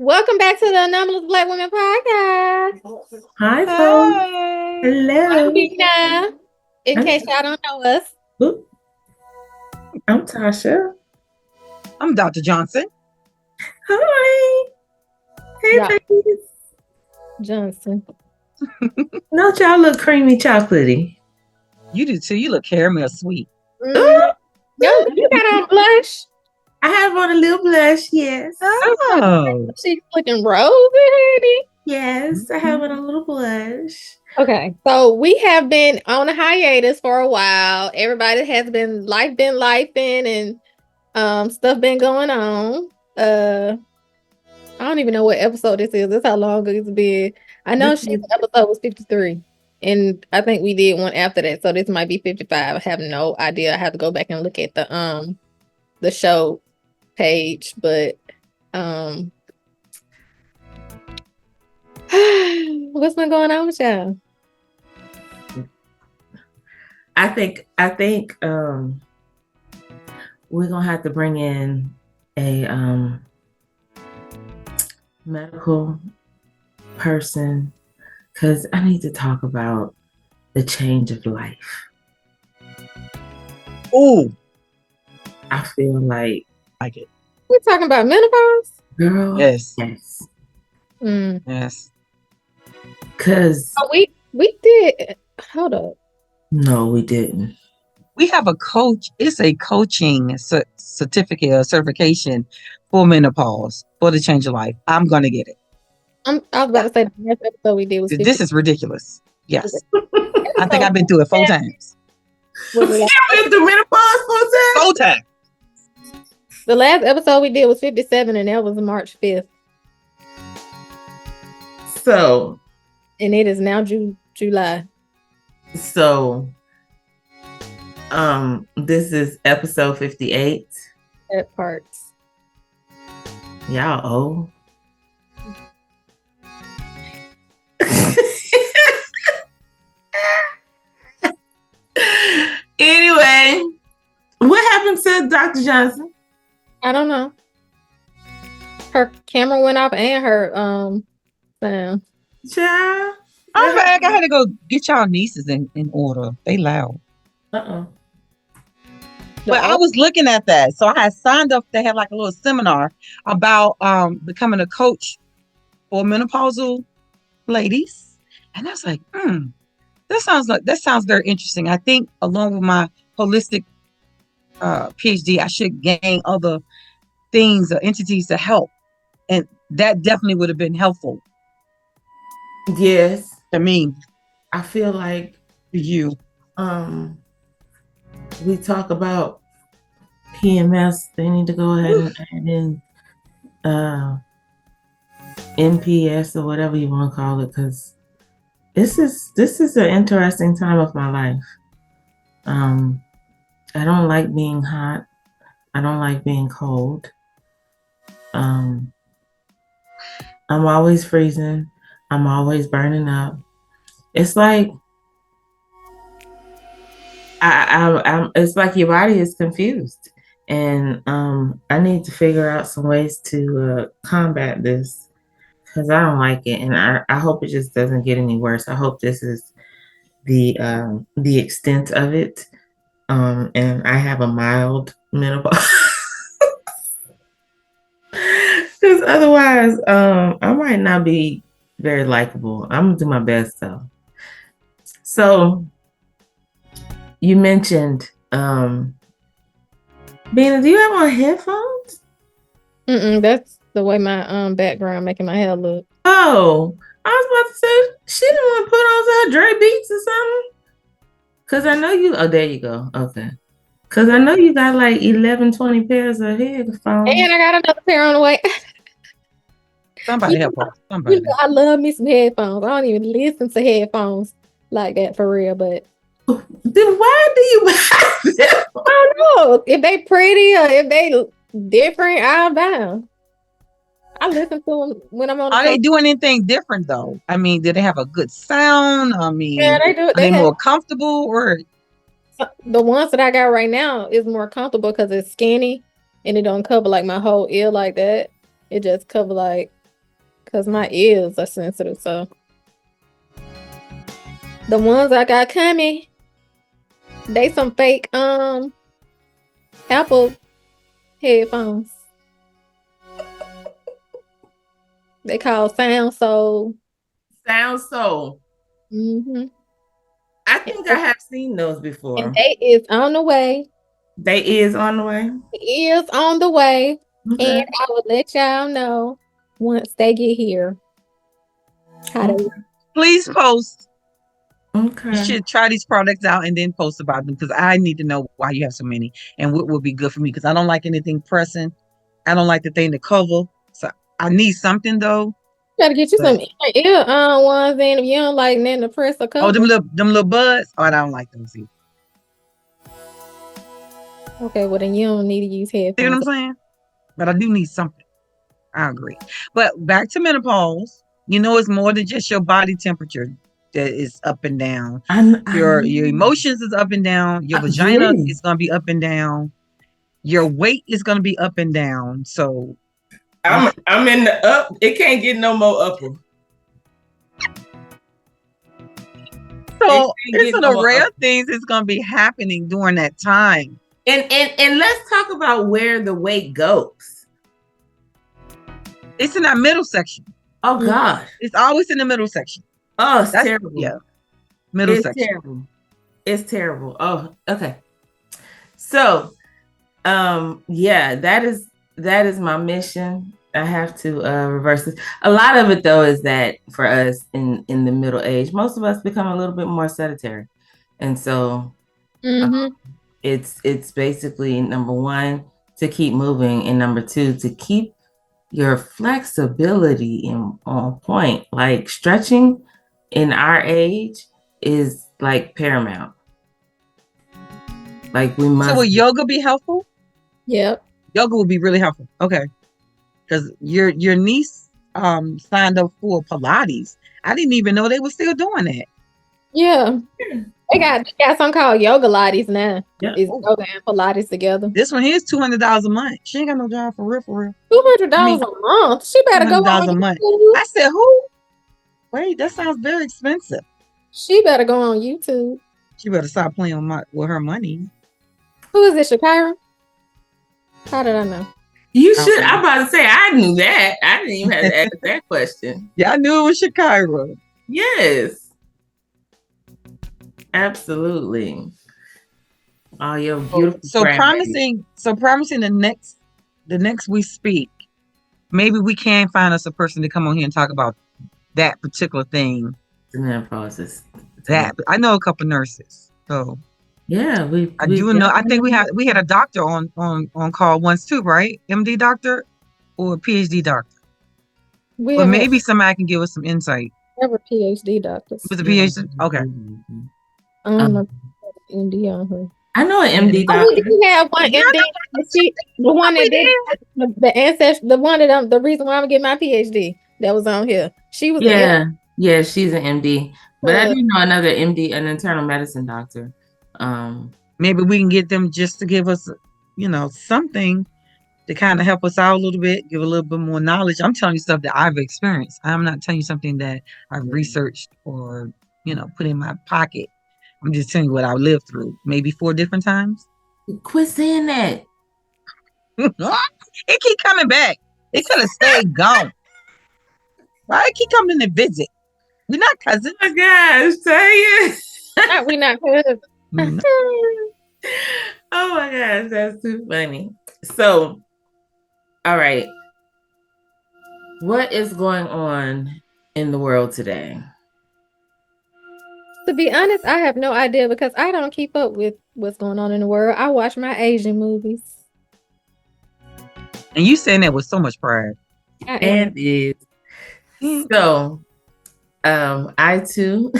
Welcome back to the Anomalous Black Women Podcast. Hi, folks. Hi. Hello. I'm Bina. In case y'all don't know us. Oop. I'm Tasha. I'm Dr. Johnson. Hi. Hey, Yeah. ladies. Johnson. Don't y'all look creamy chocolatey? You do too. You look caramel sweet. Yo, you got on blush? I have on a little blush, yes. Oh. She's looking rosy, honey. Yes, I have on a little blush. Okay, so we have been on a hiatus for a while. Everybody has been lifing and stuff been going on. I don't even know what episode this is. That's how long it's been. I know she's episode was 53. And I think we did one after that. So this might be 55. I have no idea. I have to go back and look at the show page. But what's been going on with y'all? I think we're gonna have to bring in a medical person because I need to talk about the change of life. Oh, I feel like it. We're talking about menopause? Girl. Yes. Yes. Yes. Because we did. Hold up. No, we didn't. We have a coach. It's a coaching certificate or certification for menopause for the change of life. I'm going to get it. I was about to say the last episode we did was 50. This is ridiculous. Yes. I think I've been through it 4 times. You've been through menopause 4 times? 4 times. The last episode we did was 57, and that was March 5th. So. And it is now July. So. This is episode 58. That parts. Y'all old. Anyway, what happened to Dr. Johnson? I don't know. Her camera went off and her sound. Child. I'm back. I had to go get y'all nieces in order. They loud. But I was looking at that. So I had signed up. They had like a little seminar about becoming a coach for menopausal ladies. And I was like, that sounds very interesting. I think along with my holistic PhD, I should gain other things or entities to help. And that definitely would have been helpful. Yes. To me. I feel like you. We talk about PMS. They need to go ahead and add in NPS or whatever you want to call it, because this is an interesting time of my life. I don't like being hot. I don't like being cold. I'm always freezing. I'm always burning up. It's like it's like your body is confused, and I need to figure out some ways to combat this because I don't like it, and I hope it just doesn't get any worse. I hope this is the extent of it, and I have a mild menopause because otherwise I might not be very likable. I'm gonna do my best though. So you mentioned, Bina, do you have on headphones? That's the way my background making my hair look. Oh, I was about to say she didn't want to put on her Dre Beats or something. Cause I know you. Oh, there you go. Okay. Cause I know you got like 11, 20 pairs of headphones. And I got another pair on the way. Somebody help her. Somebody. You know, I love me some headphones. I don't even listen to headphones like that for real, but. Then why do you buy them? I don't know. If they pretty or if they different, I'll buy them. I listen to them when I'm on the Are they doing anything different though? I mean, did they have a good sound? I mean, yeah, they do. Are they more comfortable or? The ones that I got right now is more comfortable because it's skinny and it don't cover like my whole ear like that. It just cover like because my ears are sensitive. So the ones I got coming, they some fake Apple headphones. They call Sound Soul. Sound Soul. Mm-hmm. I think I have seen those before. And they is on the way. They is on the way. It is on the way. Okay. And I will let y'all know once they get here. How they Please post. Okay. You should try these products out and then post about them because I need to know why you have so many and what will be good for me because I don't like anything pressing. I don't like the thing to cover. So I need something though. gotta get you some ear ones in if you don't like nothing to press or cover. Oh, them little buds. Oh, I don't like those either. Okay, well then you don't need to use headphones. See what I'm saying? But I do need something. I agree. But back to menopause, it's more than just your body temperature that is up and down. Your emotions is up and down. Your vagina is gonna be up and down. Your weight is gonna be up and down. So I'm in the up. It can't get no more upper. So it's an array of things that's gonna be happening during that time. And let's talk about where the weight goes. It's in that middle section. Oh God. It's always in the middle section. Oh, it's terrible. Yeah. Middle section. Terrible. It's terrible. Oh, okay. So yeah, that is my mission. I have to reverse this. A lot of it though is that for us in the middle age, most of us become a little bit more sedentary. And so it's basically number one, to keep moving, and number two, to keep your flexibility on point. Like stretching in our age is like paramount. Like we must. So will yoga be helpful? Yep. Yoga will be really helpful. Okay. Because your niece signed up for Pilates. I didn't even know they were still doing that. Yeah. They got something called yoga Pilates now. Yeah. It's yoga and Pilates together. This one here's $200 a month. She ain't got no job for real. $200 a month. She better go on a month. YouTube. I said, who? Wait, that sounds very expensive. She better go on YouTube. She better stop playing with her money. Who is this, Shakira? How did I know? You should. I'm about to say I knew that. I didn't even have to ask that question. Yeah, I knew it was Shakira. Yes. Absolutely. Oh, you're beautiful. So promising the next we speak, maybe we can find us a person to come on here and talk about that particular thing. The menopause. That I know a couple nurses. So yeah, I do know. I think we had a doctor on call once too, right? MD doctor or a PhD doctor. But maybe somebody can give us some insight. Never PhD doctors. It was a PhD. Okay. I don't know MD on her. I know an MD doctor. We do have one MD. The one that did the ancestor. The one that the reason why I'm getting my PhD that was on here. She was yeah, she's an MD. But I do know another MD, an internal medicine doctor. Maybe we can get them just to give us, something to kind of help us out a little bit, give a little bit more knowledge. I'm telling you stuff that I've experienced. I'm not telling you something that I've researched or, put in my pocket. I'm just telling you what I lived through, maybe 4 different times. Quit saying that. It keep coming back. It could have stayed gone. Why it keep coming to visit? We're not cousins. Oh my gosh, Tonya. We're not cousins. Oh my gosh, that's too funny. So, all right. What is going on in the world today? To be honest, I have no idea because I don't keep up with what's going on in the world. I watch my Asian movies. And you saying that with so much pride. And is. So, I too.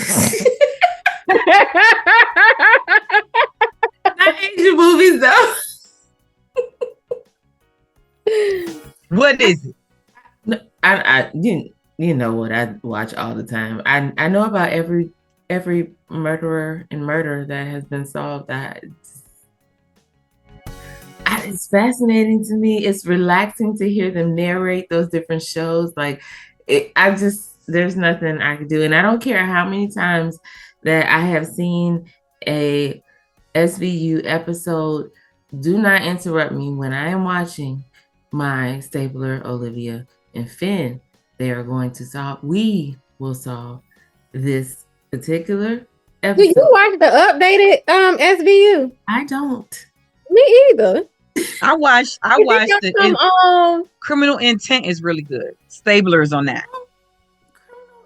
Not Asian movies though. What is it? You know what I watch all the time. I know about every murderer and murder that has been solved. It's fascinating to me. It's relaxing to hear them narrate those different shows. Like there's nothing I can do. And I don't care how many times that I have seen a SVU episode. Do not interrupt me when I am watching my Stapler, Olivia, and Finn. They are going to we will solve this particular episode. Do you watch the updated SVU? I don't. Me either. I watched Criminal Intent is really good. Stabler's on that.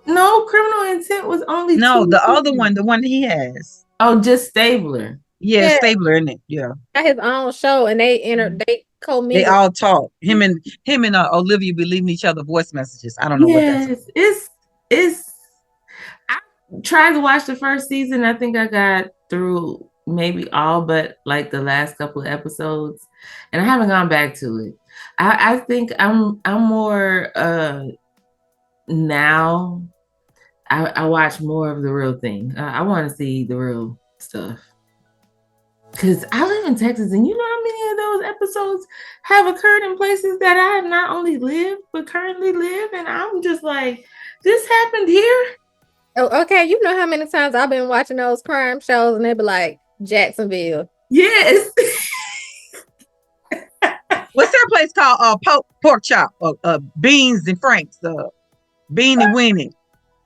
No, Criminal Intent was only the other one, the one he has. Oh, just Stabler. Yeah, Stabler in it. Yeah, got his own show, and they co-mingle. They all talk. Him and Olivia be leaving each other voice messages. I don't know what that's. It's. I tried to watch the first season. I think I got through maybe all but like the last couple of episodes, and I haven't gone back to it. I think I'm more now. I watch more of the real thing. I want to see the real stuff. Because I live in Texas, and you know how many of those episodes have occurred in places that I have not only lived, but currently live. And I'm just like, this happened here? Oh, okay. You know how many times I've been watching those crime shows, and they be like, Jacksonville. Yes. What's that place called? Pork Chop, Beans and Franks, Bean and Winnie.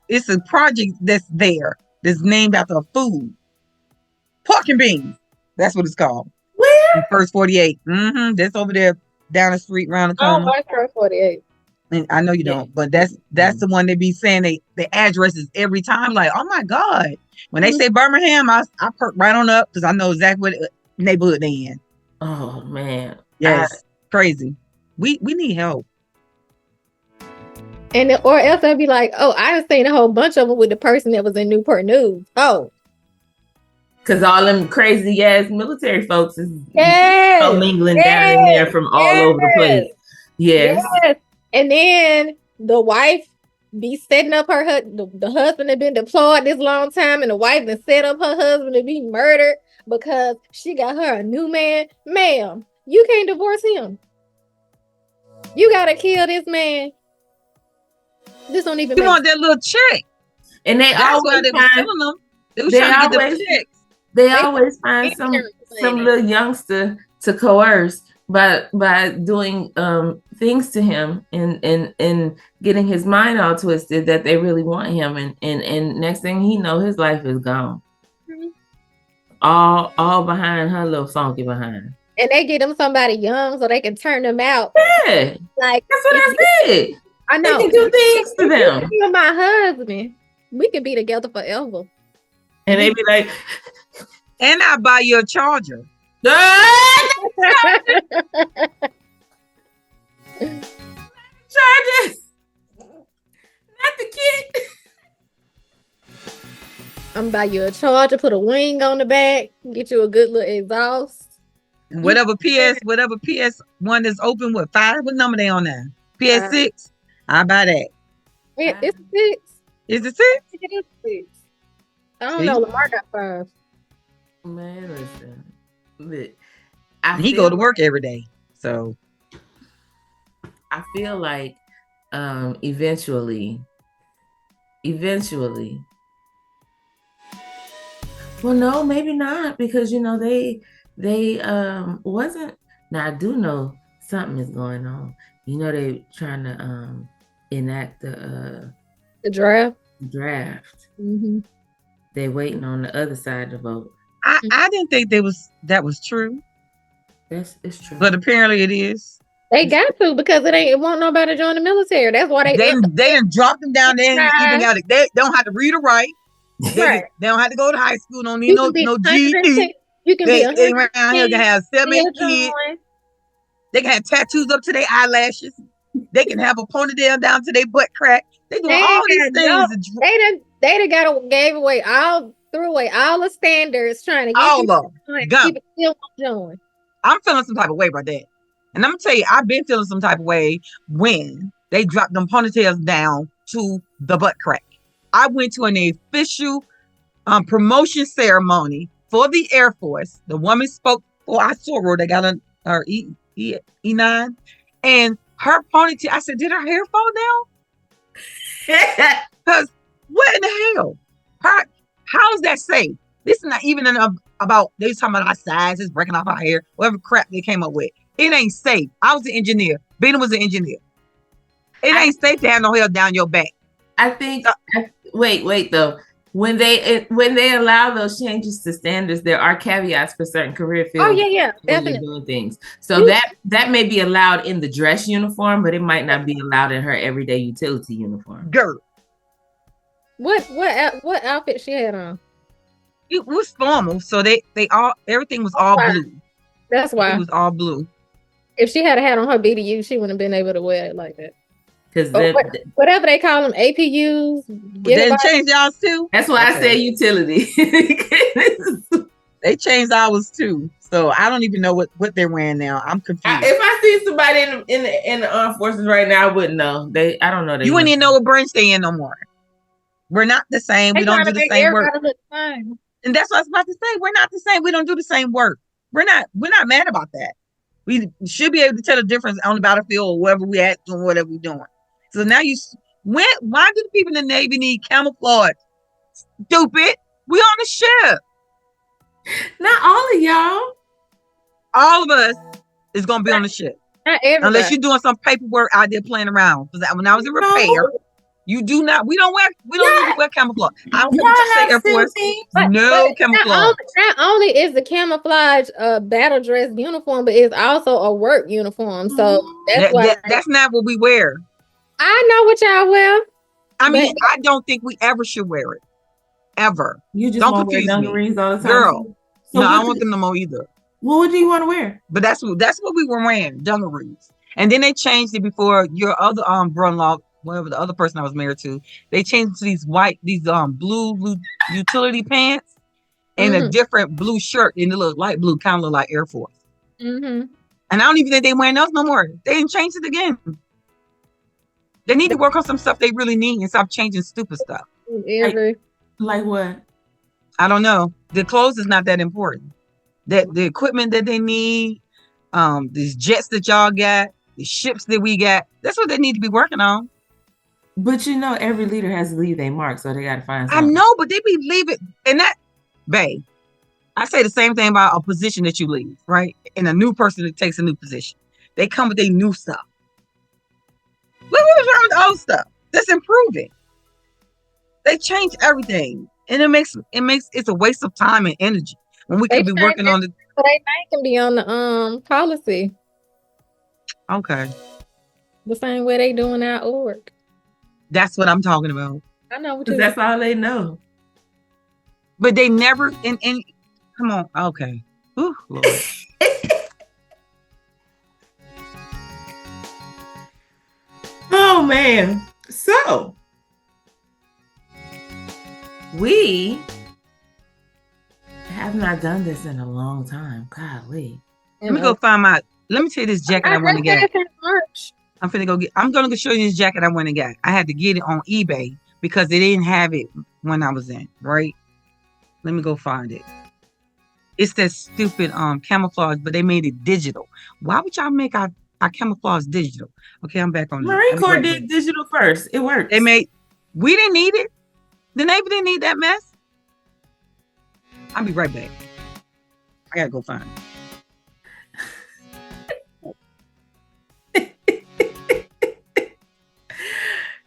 It's a project that's named after a food. Pork and Beans. That's what it's called. Where? First 48. That's over there down the street, around the corner. Oh, First 48. And I know you don't, but that's the one they be saying the addresses every time. Like, oh my God. When they say Birmingham, I perk right on up because I know exactly what neighborhood they in. Oh man. Yes. Crazy. We need help. Or else I'd be like, oh, I've seen a whole bunch of them with the person that was in Newport News. Oh. Because all them crazy ass military folks is mingling down in there from all over the place. Yes. And then the wife be setting up the husband had been deployed this long time, and the wife then set up her husband to be murdered because she got her a new man. Ma'am, you can't divorce him. You gotta kill this man. This don't even. You want that little chick, and they always they was killing them. They was trying to get the chicks. They always find some little youngster to coerce by doing things to him and getting his mind all twisted that they really want him, and next thing he know, his life is gone. Mm-hmm. All behind her little funky behind. And they get them somebody young so they can turn them out. Yeah, like that's what I said. I know. They can do things to them. You're my husband. We could be together forever. And they be like, and I'll buy you a charger. Charges. Not the kid. I'm buy you a charger, put a wing on the back, get you a good little exhaust. And whatever PS1 is open with 5, what number they on now? PS6? I'll buy that. It's 6. Is it 6? It is 6. I don't know. Lamar got 5. Man, listen. He go to work every day. So I feel like eventually. Well, no, maybe not, because they wasn't. Now I do know something is going on. They trying to enact the draft. Mm-hmm. They waiting on the other side to vote. I didn't think that was true. It's true, but apparently it is. They got to, because it won't nobody join the military. That's why they didn't drop them down there. They don't have to read or write. They don't have to go to high school. Don't need no GED. You can they around here can have 7 kids. They can have tattoos up to their eyelashes. They can have a ponytail down to their butt crack. They do all these things. They gave away threw away all the standards trying to get all of them. People still won't join. I'm feeling some type of way about that. And I'm gonna tell you, I've been feeling some type of way when they dropped them ponytails down to the butt crack. I went to an official promotion ceremony for the Air Force. The woman spoke for I saw her. They got her E9, and her ponytail. I said, did her hair fall down? Because what in the hell? How is that safe? This is not even about, they was talking about our sizes, breaking off our hair, whatever crap they came up with. It ain't safe. I was an engineer. Bina was an engineer. It ain't safe to have no hair down your back. I think, wait, though. When they allow those changes to standards, there are caveats for certain career fields. Oh yeah, definitely doing things. So that may be allowed in the dress uniform, but it might not be allowed in her everyday utility uniform. Girl, what outfit she had on? it was formal, so everything was all blue. That's why it was all blue. If she had on her BDU, she wouldn't have been able to wear it like that. Because whatever they call them, APUs, they changed y'all too. That's why I say utility. They changed ours too, so I don't even know what they're wearing now. I'm confused. If I see somebody in the armed forces right now, I wouldn't know. I don't know. You wouldn't even know what branch they in no more. We're not the same. We don't do the same work. And that's what I was about to say. We're not the same. We don't do the same work. We're not mad about that. We should be able to tell the difference on the battlefield or wherever we at doing whatever we're doing. So now why do the people in the Navy need camouflage? Stupid. We on the ship. Not all of y'all. All of us is gonna be on the ship. Not everybody. Unless you're doing some paperwork out there playing around. Because when I was in repair, you do not. We don't need to wear camouflage. I don't care what you say, Air Force. No camouflage. Not only is the camouflage a battle dress uniform, but it's also a work uniform. So that's not what we wear. I know what y'all wear. I mean, I don't think we ever should wear it. Ever. You just don't wear dungarees all the time, girl. So no, I don't want them no more either. Well, what do you want to wear? But that's what we were wearing, dungarees. And then they changed it before your other brother-in-law, whatever the other person I was married to, they changed it to these blue utility pants and a different blue shirt in the little light blue, kind of look like Air Force. Mm-hmm. And I don't even think they wearing those no more. They didn't change it again. They need to work on some stuff they really need and stop changing stupid stuff. Like what? I don't know. The clothes is not that important. That the equipment that they need, these jets that y'all got, the ships that we got, that's what they need to be working on. But every leader has to leave their mark, so they got to find something. I know, but they be leaving. And that, babe, I say the same thing about a position that you leave, right? And a new person that takes a new position. They come with their new stuff. What was wrong with the old stuff? Let's improve it. They change everything. And it's a waste of time and energy when we could be working on the. But they can be on the policy. Okay. The same way they doing our org. That's what I'm talking about. I know. Because that's all they know. But they never come on. Okay. Ooh, Lord. Oh man. So we have not done this in a long time. Golly. Let me go find let me tell you this jacket I went and got. I'm gonna show you this jacket I went and got. I had to get it on eBay because they didn't have it when I was in, right? Let me go find it. It's that stupid camouflage, but they made it digital. Why would y'all make our camouflage digital? Okay, I'm back on that. Marine Corps did digital first. It worked. We didn't need it. The Navy didn't need that mess. I'll be right back. I gotta go find it.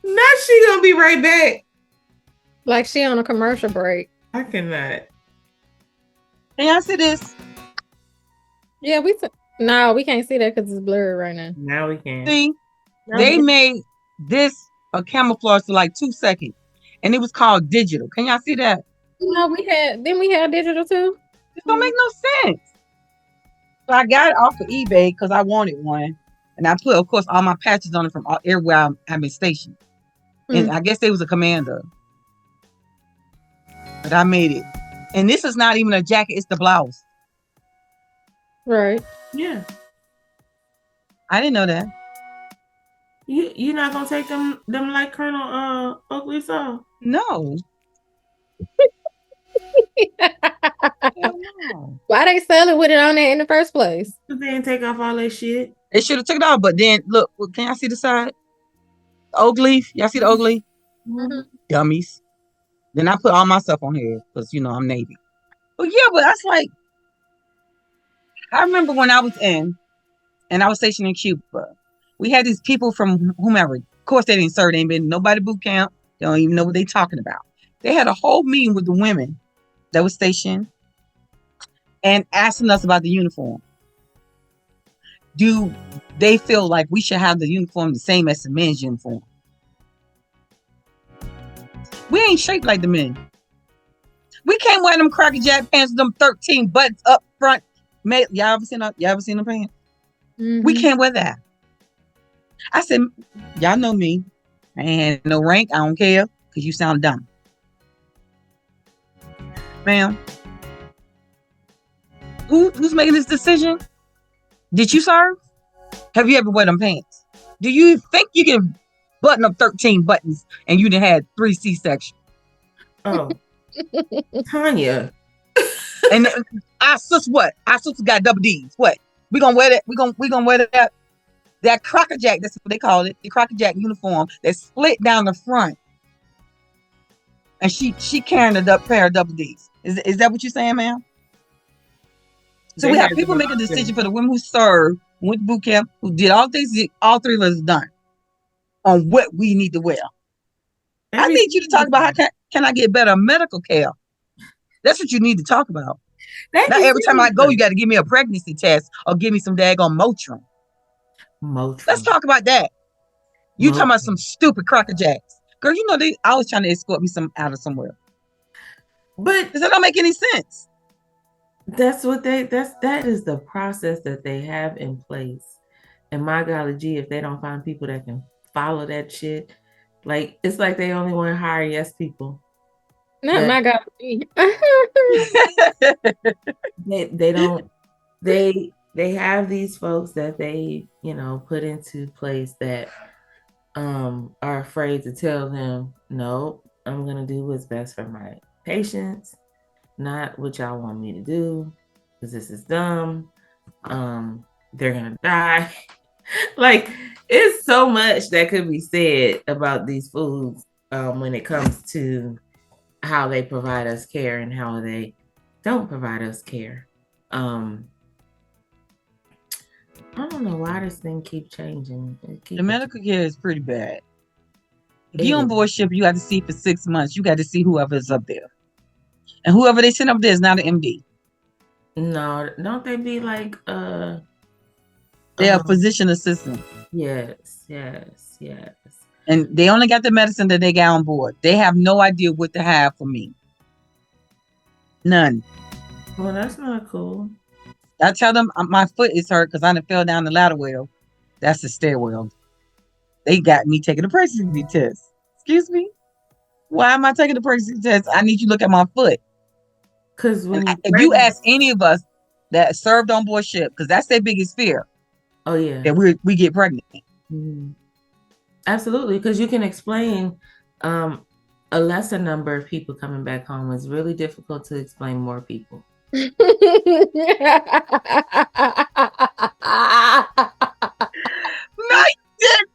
Now she gonna be right back. Like she on a commercial break. I cannot. Can y'all see this? Yeah, we can't see that because it's blurry right now. Now we can. See, they made this a camouflage for like 2 seconds, and it was called digital. Can y'all see that? We had digital too. This don't make no sense. So I got it off of eBay because I wanted one, and I put, of course, all my patches on it from everywhere I've been stationed. And I guess they was a commander, but I made it. And this is not even a jacket; it's the blouse. Right. Yeah. I didn't know that. You're not gonna take them like Colonel Oakley saw? No. Why they selling with it on there in the first place? Because they didn't take off all that shit. They should have took it off, but then look, can y'all see the side? Oak leaf? Y'all see the oak leaf? Mhm. Dummies. Then I put all my stuff on here because I'm Navy. But yeah, but that's like I remember when I was and I was stationed in Cuba. We had these people from whomever. Of course, they didn't serve. They ain't been nobody boot camp. They don't even know what they talking about. They had a whole meeting with the women that was stationed and asking us about the uniform. Do they feel like we should have the uniform the same as the men's uniform? We ain't shaped like the men. We can't wear them Cracker Jack pants with them 13 buttons up front. Y'all ever seen them pants? We can't wear that. I said, y'all know me. I ain't had no rank. I don't care because you sound dumb. Ma'am, who's making this decision? Did you serve? Have you ever wear them pants? Do you think you can button up 13 buttons and you done had 3 C-sections? Oh, Tonya. And our sister what? Our sister got double D's. What? We gonna wear that? We gonna wear that Crocker Jack, that's what they call it, the Crocker Jack uniform that's split down the front. And she carrying a pair of double D's. Is that what you're saying, ma'am? So we have people make a decision for the women who served, went to boot camp, who did all things all 3 of us done on what we need to wear. I need you to talk about how can I get better medical care. That's what you need to talk about. Not every time I go, you got to give me a pregnancy test or give me some daggone Motrin. Let's talk about that. You talking about some stupid Crocker Jacks. Girl, they always trying to escort me out of somewhere. But does that not make any sense? That is the process that they have in place. And my golly gee, if they don't find people that can follow that shit, like it's like they only want to hire yes people. Not my golly gee. They don't they have these folks that they put into place that are afraid to tell them, no, I'm gonna do what's best for my patients, not what y'all want me to do, because this is dumb. They're gonna die. Like, it's so much that could be said about these foods when it comes to how they provide us care and how they don't provide us care. I don't know why this thing keeps changing. The medical care is pretty bad. If you on board ship, you got to see for 6 months. You got to see whoever's up there. And whoever they send up there is not an MD. No, don't they be like they're a physician assistant. Yes. And they only got the medicine that they got on board. They have no idea what to have for me. None. Well, that's not cool. I tell them my foot is hurt because I done fell down the ladder well. That's the stairwell. They got me taking a pregnancy test. Excuse me? Why am I taking the pregnancy test? I need you to look at my foot. Because if you ask any of us that served on board ship, because that's their biggest fear. Oh yeah. That we get pregnant. Mm-hmm. Absolutely, because you can explain a lesser number of people coming back home. It's really difficult to explain more people. No, you did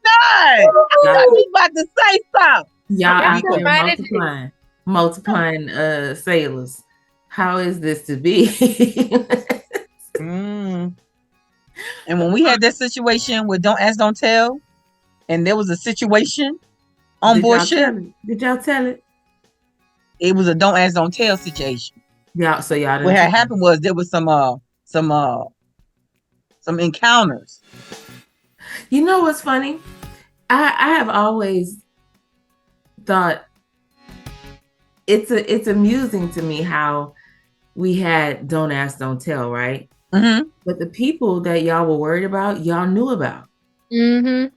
not. I was about to say something. Y'all multiplying sailors. How is this to be? And when we had that situation with Don't Ask, Don't Tell, and there was a situation on board ship. Did y'all tell it? It was a Don't Ask, Don't Tell situation. Yeah, so y'all didn't. What had happened was there was some encounters. You know what's funny? I have always thought it's amusing to me how we had Don't Ask, Don't Tell, right? Mm-hmm. But the people that y'all were worried about, y'all knew about. Mm-hmm.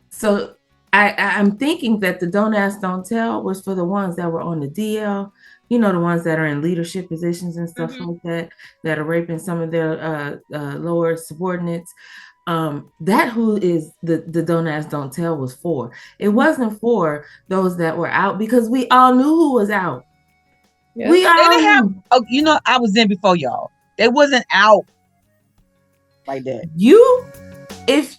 So I'm thinking that the Don't Ask, Don't Tell was for the ones that were on the DL, the ones that are in leadership positions and stuff like that are raping some of their lower subordinates. That who is the Don't Ask, Don't Tell was for. It wasn't for those that were out, because we all knew who was out. Yeah. We all didn't have. I was in before y'all. They wasn't out like that. It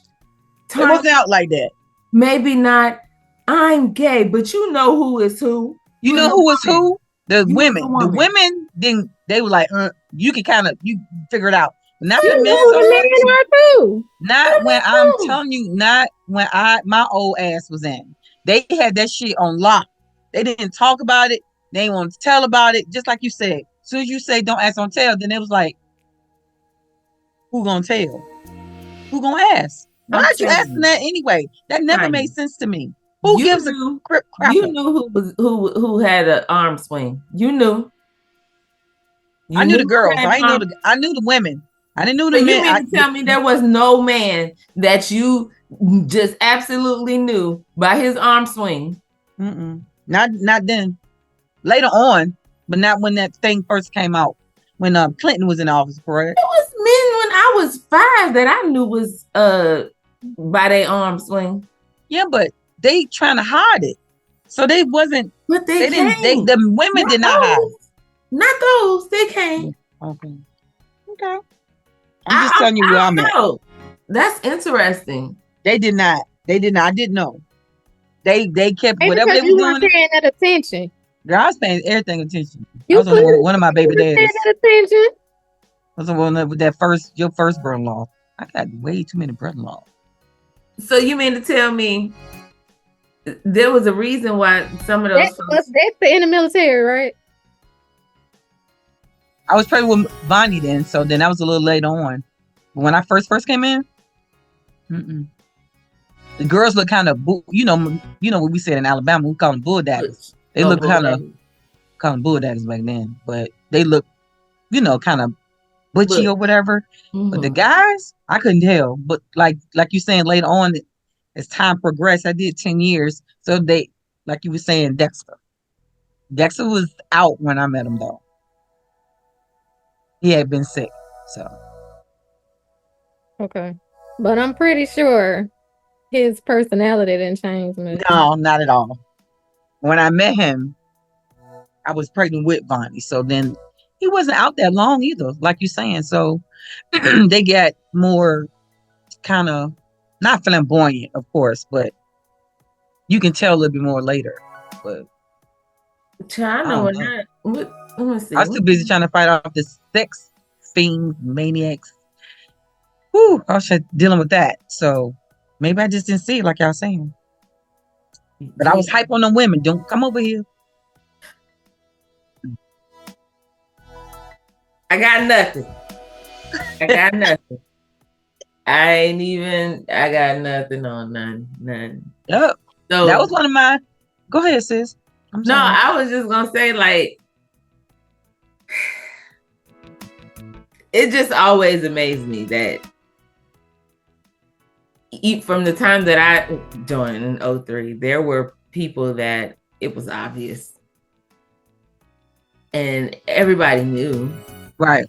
wasn't out like that. Maybe not I'm gay, but you know who is who. You know who was who? The You was women. a The woman. women didn't. They were like, you can kind of you figure it out. Not You the know men who though. the men are too. Not when I'm telling you. Not when my old ass was in. They had that shit on lock. They didn't talk about it. They didn't want to tell about it. Just like you said. As soon as you say don't ask, don't tell, then it was like, who gonna tell? Who gonna ask? Why I'm aren't you telling asking you, that anyway? That never made Tanya, sense to me. Who gives a you crapper? knew who had an arm swing. You knew. I You knew knew the who girls. had an arm. I knew the women. I didn't know So the you men. mean to tell me there was no man that you just absolutely knew by his arm swing? Not then. Later on, but not when that thing first came out. When Clinton was in office, correct? It was men when I was 5 that I knew was by their arm swing. Yeah, but they trying to hide it, so they wasn't. But they didn't. can't. The women did not hide. Not those. They can't. Okay. I'm just telling you where I'm at. That's interesting. They did not. I didn't know. They kept Maybe whatever they because were you weren't doing. paying that attention. Girl, I was paying everything attention. I You was on one of my baby paying daddies. that attention. I was on with your first brother-in-law. I got way too many brother-in-law. So you mean to tell me there was a reason why some of those That's in the military, right? I was pregnant with Bonnie then, so then that was a little later on. But when I first came in, the girls look kind of, you know what we said in Alabama, we call them bull daddies. They look kind of bull daddies back then, but they look, kind of butchy or whatever. Mm-hmm. But the guys, I couldn't tell. But like you saying later on, as time progressed, I did 10 years. So they, like you were saying, Dexter was out when I met him though. He had been sick, so. Okay. But I'm pretty sure his personality didn't change much. No, not at all. When I met him, I was pregnant with Bonnie. So then he wasn't out that long either, like you're saying. So they get more kind of, not flamboyant, of course, but you can tell a little bit more later. But I know when let me see. I was too busy trying to fight off the sex fiends, maniacs. Whew, I was dealing with that. So maybe I just didn't see it like y'all saying. But I was hype on them women. Don't come over here. I got nothing. I got nothing on none. Yep. So that was one of my. Go ahead, sis. I was just gonna say, like, it just always amazed me that from the time that I joined in 2003, there were people that it was obvious. And everybody knew. Right.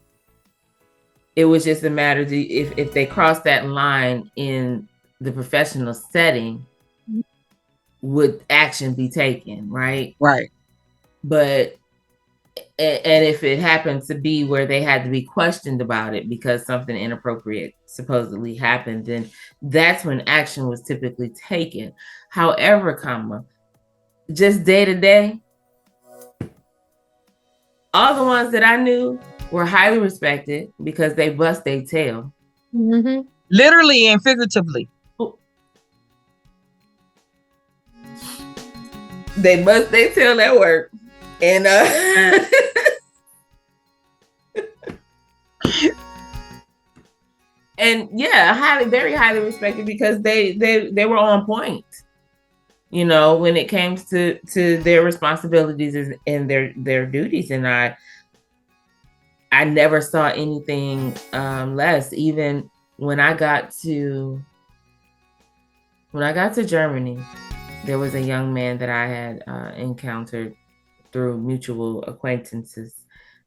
It was just a matter of if they crossed that line in the professional setting, would action be taken, right? Right. But and if it happened to be where they had to be questioned about it because something inappropriate supposedly happened, then that's when action was typically taken. However, just day to day, all the ones that I knew were highly respected because they bust their tail. Mm-hmm. Literally and figuratively. They bust their tail at work. And and yeah, very highly respected because they were on point. When it came to their responsibilities and their duties, and I never saw anything less. Even when I got to Germany, there was a young man that I had encountered through mutual acquaintances,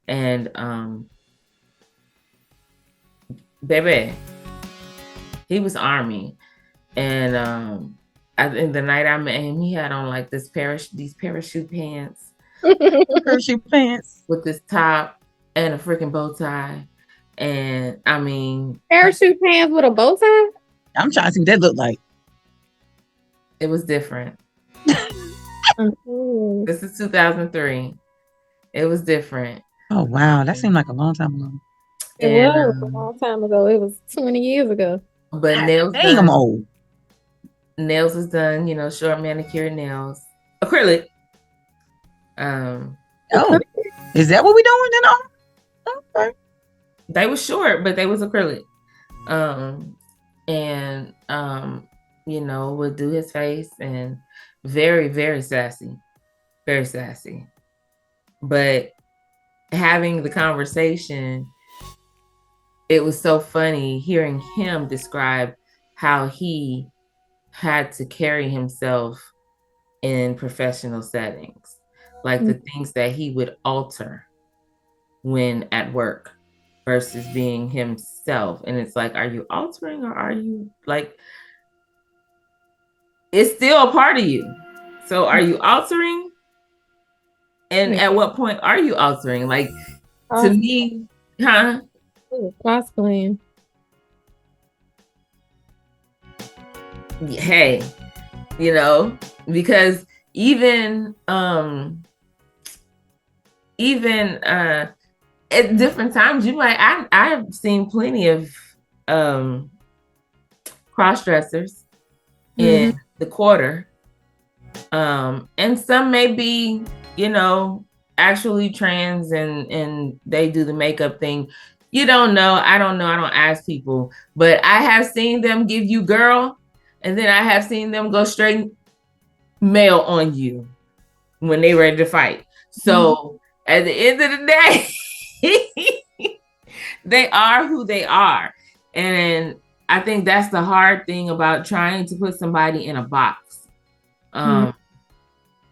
and baby, he was Army, and the night I met him, he had on like these parachute pants, with this top and a freaking bow tie, and I mean parachute pants with a bow tie. I'm trying to see what that looked like. It was different. Mhm. This is 2003. It was different. Oh wow, that seemed like a long time ago. It And was a long time ago. It was 20 years ago. but God nails dang, I'm done. old. Nails is done. You know, short manicured nails, acrylic. Oh, is that what we doing then? Oh, okay. They was short, but they was acrylic. And you know, would do his face and very, very sassy. Very sassy. But having the conversation, it was so funny hearing him describe how he had to carry himself in professional settings, like the things that he would alter when at work versus being himself. And it's like, are you altering or are you like, it's still a part of you. So are you altering? And at what point are you altering? Like, to me, huh? Cosplaying. Hey, you know, because even at different times, you might I've seen plenty of cross dressers in the quarter, and some may be, you know, actually trans and they do the makeup thing. You don't know. I don't know. I don't ask people, but I have seen them give you girl, and then I have seen them go straight male on you when they ready to fight. So at the end of the day, they are who they are. And I think that's the hard thing about trying to put somebody in a box.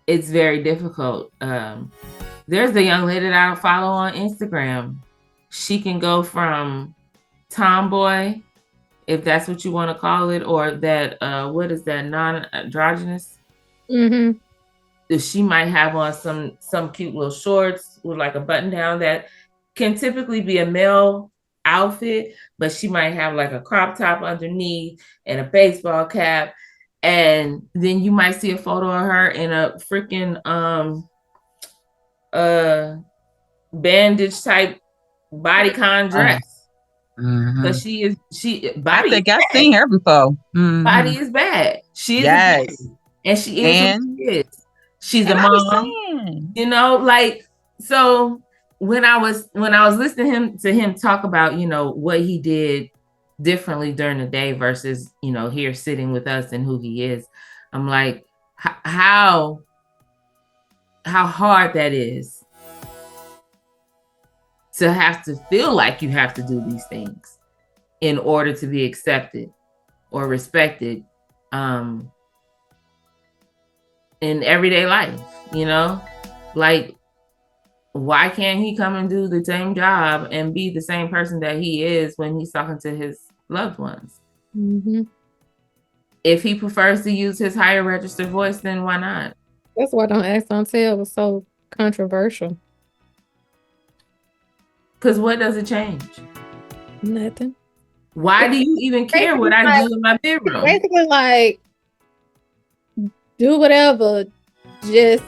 It's very difficult. There's the young lady that I follow on Instagram. She can go from tomboy, if that's what you want to call it, or that, what is that, non-androgynous? She might have on some cute little shorts with like a button down that can typically be a male outfit, but she might have like a crop top underneath and a baseball cap. And then you might see a photo of her in a freaking bandage type bodycon dress. Because I think I've seen her before. Body is bad. She is yes. bad. And she is who she is. She's a mom. You know, like, so when I was listening to him talk about, you know, what he did differently during the day versus, you know, here sitting with us and who he is, I'm like, how hard that is to have to feel like you have to do these things in order to be accepted or respected in everyday life, you know? Like, why can't he come and do the same job and be the same person that he is when he's talking to his loved ones? If he prefers to use his higher registered voice, then why not? That's why Don't Ask, Don't Tell was so controversial. Because what does it change? Nothing. Why do you even care what I do in my bedroom? Basically, like, do whatever, just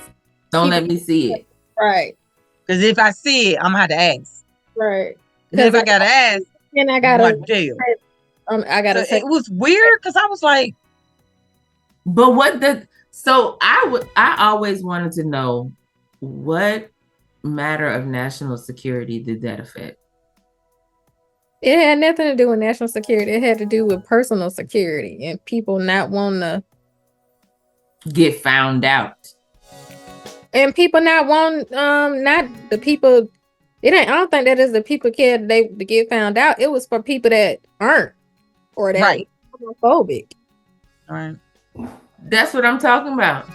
don't let me see it. Right. Because if I see it, I'm gonna have to ask. Right. Because if I gotta ask, and I gotta jail. I gotta. So it was weird because I was like, but what the? So I always wanted to know what matter of national security did that affect? It had nothing to do with national security. It had to do with personal security and people not wanting to get found out. And people not want not the people. It ain't. I don't think that is the people cared to get found out. It was for people that aren't or that right homophobic. Right. That's what I'm talking about.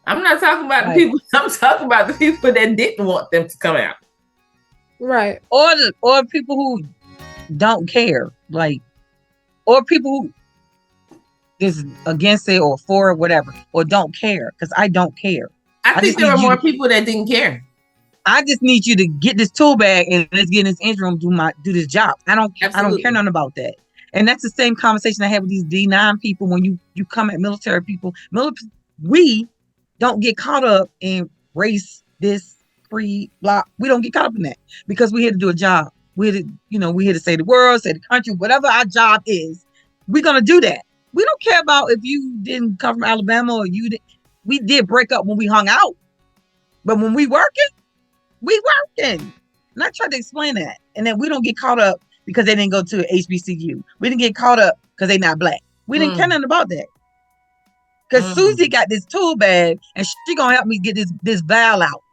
I'm not talking about the people. I'm talking about the people that didn't want them to come out. Right. Or people who don't care, like, or people who is against it or for it, whatever, or don't care, because I don't care. I think there were more people that didn't care. I just need you to get this tool bag and let's get in this engine room, do this job. I don't care nothing about that. And that's the same conversation I had with these D9 people when you come at military people. We don't get caught up in race, this, creed, blah. We don't get caught up in that because we're here to do a job. We're we're here to save the world, save the country, whatever our job is. We're gonna do that. We don't care about if you didn't come from Alabama or you did. We did break up when we hung out, but when we working, we working. And I tried to explain that, and then we don't get caught up because they didn't go to HBCU. We didn't get caught up because they not black. We didn't care nothing about that. Because Susie got this tool bag, and she gonna help me get this vial out.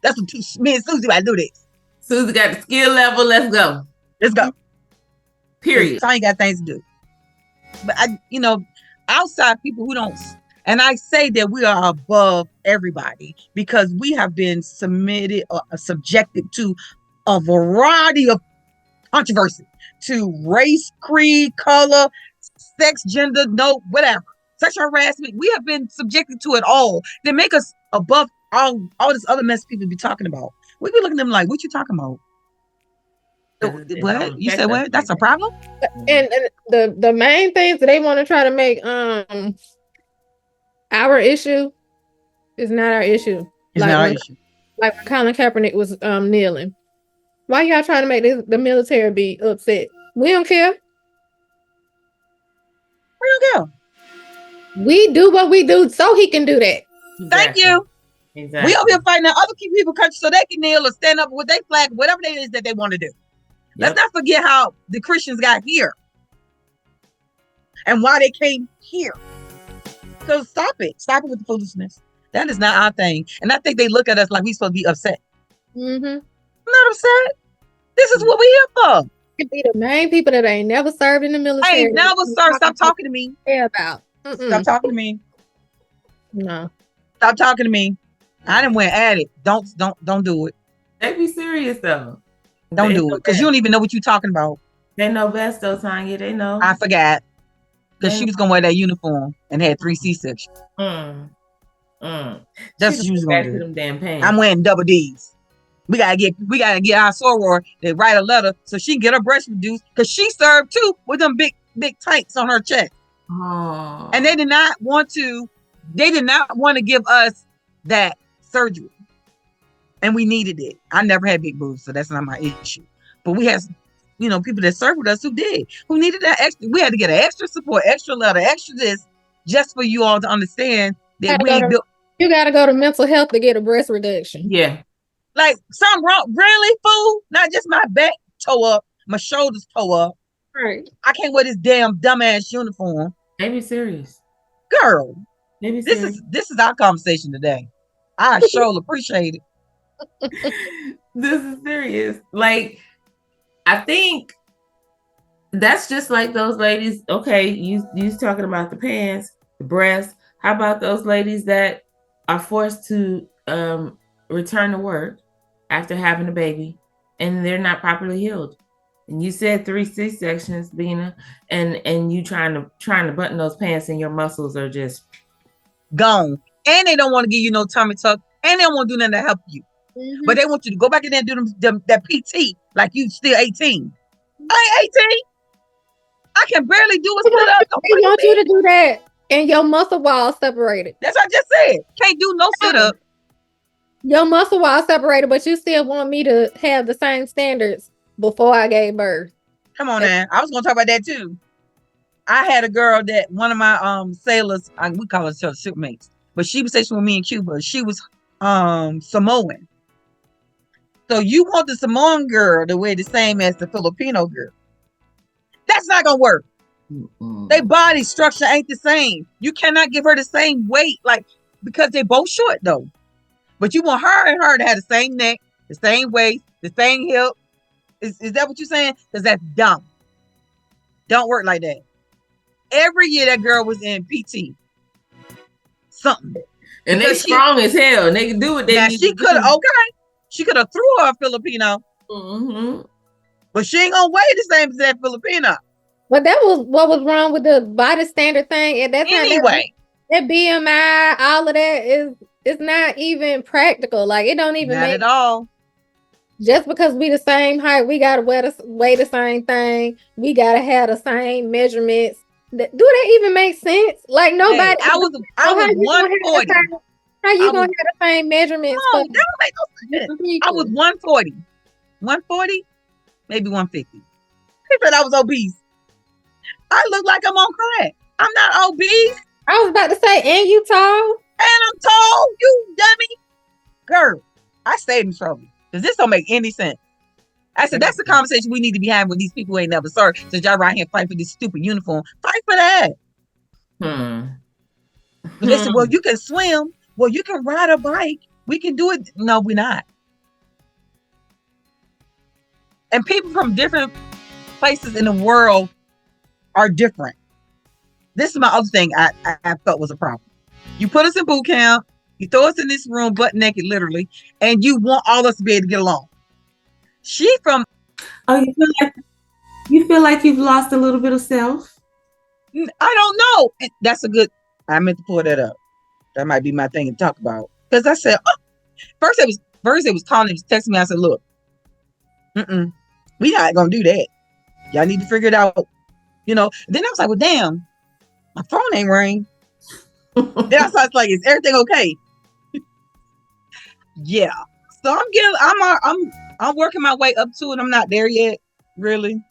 That's what me and Susie gotta do this. Susie got the skill level. Let's go. Let's go. Period. I ain't got things to do. But outside people who don't, and I say that we are above everybody because we have been subjected to a variety of controversy, to race, creed, color, sex, gender, no, whatever. Sexual harassment. We have been subjected to it all. They make us above all this other mess people be talking about. We be looking at them like, what you talking about? What? You said what? That's a problem? And the main things that they want to try to make our issue is not our issue. It's not our issue. Like when Colin Kaepernick was kneeling. Why y'all trying to make the military be upset? We don't care. We don't care. We do what we do so he can do that. Exactly. Thank you. Exactly. We over here fighting other people country so they can kneel or stand up with their flag, whatever it is that they want to do. Let's not forget how the Christians got here and why they came here. So stop it. Stop it with the foolishness. That is not our thing. And I think they look at us like we supposed to be upset. Mm-hmm. I'm not upset. This is what we here for. Could be the main people that ain't never served in the military. I ain't never served. Stop talking to me. Care about. Stop talking to me. No. Stop talking to me. I didn't went at it. Don't do it. They be serious though. Don't do it because you don't even know what you're talking about. They know best though, Tonya. They know. I forgot because she was gonna wear that uniform and had 3 C-sections. That's what she was gonna do. Them damn pants. I'm wearing double D's. We gotta get our soror to write a letter so she can get her breast reduced because she served too with them big tights on her chest. Oh. And they did not want to give us that surgery. And we needed it. I never had big boobs, so that's not my issue. But we had, people that served with us who needed that extra. We had to get an extra support, extra letter, extra this, just for you all to understand that you gotta go to mental health to get a breast reduction. Yeah. Like something wrong, really, fool? Not just my back toe up, my shoulders toe up. Right. I can't wear this damn dumbass uniform. They be serious. Girl. They be serious. This is our conversation today. I sure appreciate it. This is serious. Like, I think that's just like those ladies. Okay, you talking about the pants, the breasts. How about those ladies that are forced to return to work after having a baby and they're not properly healed? And you said 3 C-sections, Bina, and you trying to button those pants and your muscles are just gone. And they don't want to give you no tummy tuck, and they don't want to do nothing to help you. Mm-hmm. But they want you to go back in there and do that PT like you still 18. I ain't 18. I can barely do a sit up. They want you to do that and your muscle wall separated. That's what I just said. Can't do no sit up. Your muscle wall separated, but you still want me to have the same standards before I gave birth. Come on now. I was gonna talk about that too. I had a girl that one of my sailors, we call her shipmates, but she was stationed with me in Cuba. She was Samoan. So you want the Samoan girl to wear the same as the Filipino girl. That's not gonna work. Their body structure ain't the same. You cannot give her the same weight, because they're both short though. But you want her and her to have the same neck, the same waist, the same hip. Is that what you're saying? Because that's dumb. Don't work like that. Every year that girl was in PT. Something. And they strong as hell. And they can do what they need. She could have, she could have threw her a Filipino. Mm-hmm. But she ain't gonna weigh the same as that Filipino. But that was what was wrong with the body standard thing at that time. Anyway. That BMI, all of that it's not even practical. Like it don't even make at all. Just because we the same height, we gotta weigh the same thing. We gotta have the same measurements. Do that even make sense? Like nobody. Hey, I was 140. How you I gonna was, have the same measurements no, for that don't make no sense. different I was people? 140. 140, maybe 150. He said I was obese. I look like I'm on crack. I'm not obese. I was about to say, and you tall. And I'm tall, you dummy. Girl, I stayed in trouble. Because this don't make any sense. I said, that's the conversation we need to be having with these people who ain't never served. Since y'all right here fighting for this stupid uniform. Fight for that. But they said, well, you can swim. Well, you can ride a bike. We can do it. No, we're not. And people from different places in the world are different. This is my other thing I felt was a problem. You put us in boot camp. You throw us in this room butt naked, literally. And you want all us to be able to get along. She from... Oh, you feel like you've lost a little bit of self? I don't know. That's a good... I meant to pull that up. That might be my thing to talk about. Because I said, first it was calling, it was texting me. I said, look, we not going to do that. Y'all need to figure it out. You know, then I was like, well, damn, my phone ain't ring. Then I was like, is everything okay? Yeah. So I'm working my way up to it. I'm not there yet, really.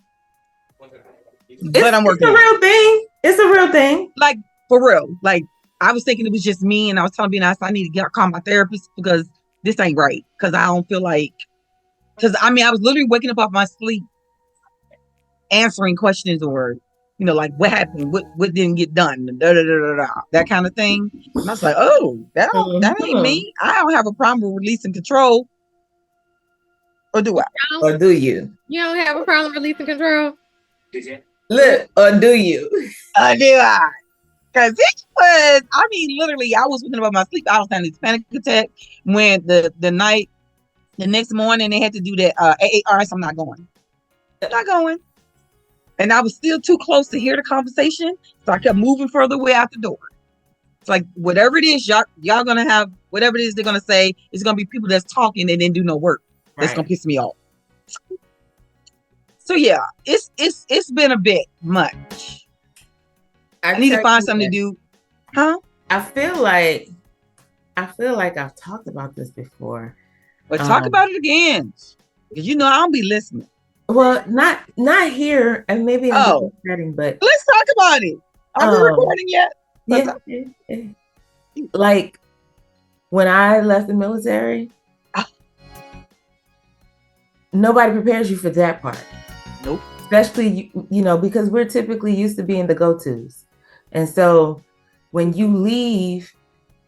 But I'm working. It's a real thing. It's a real thing. Like, for real. Like, I was thinking it was just me, and I was telling Bina, I need to call my therapist because this ain't right. Because I don't feel like... Because, I mean, I was literally waking up off my sleep, answering questions or, you know, like, what happened? What didn't get done? Da, da, da, da, da, that kind of thing. And I was like, oh, that ain't me. I don't have a problem with releasing control. Or do I? Or do you? You don't have a problem releasing control? Look, or do you? Or do I? Because it was, I mean, literally, I was thinking about my sleep. I was having this panic attack when the next morning they had to do that AAR, so I'm not going. I'm not going. And I was still too close to hear the conversation, so I kept moving further away out the door. It's like, whatever it is, y'all gonna have, whatever it is they're gonna say, it's gonna be people that's talking and then do no work. That's gonna piss me off. So yeah, it's been a bit much. I need to find something to do. Huh? I feel like I've talked about this before. But talk about it again. Because you know I don't be listening. Well, not here, and maybe I'm just forgetting, but let's talk about it. Are we recording yet? Yeah. Like when I left the military, nobody prepares you for that part. Nope. Especially, you know, because we're typically used to being the go-tos. And so when you leave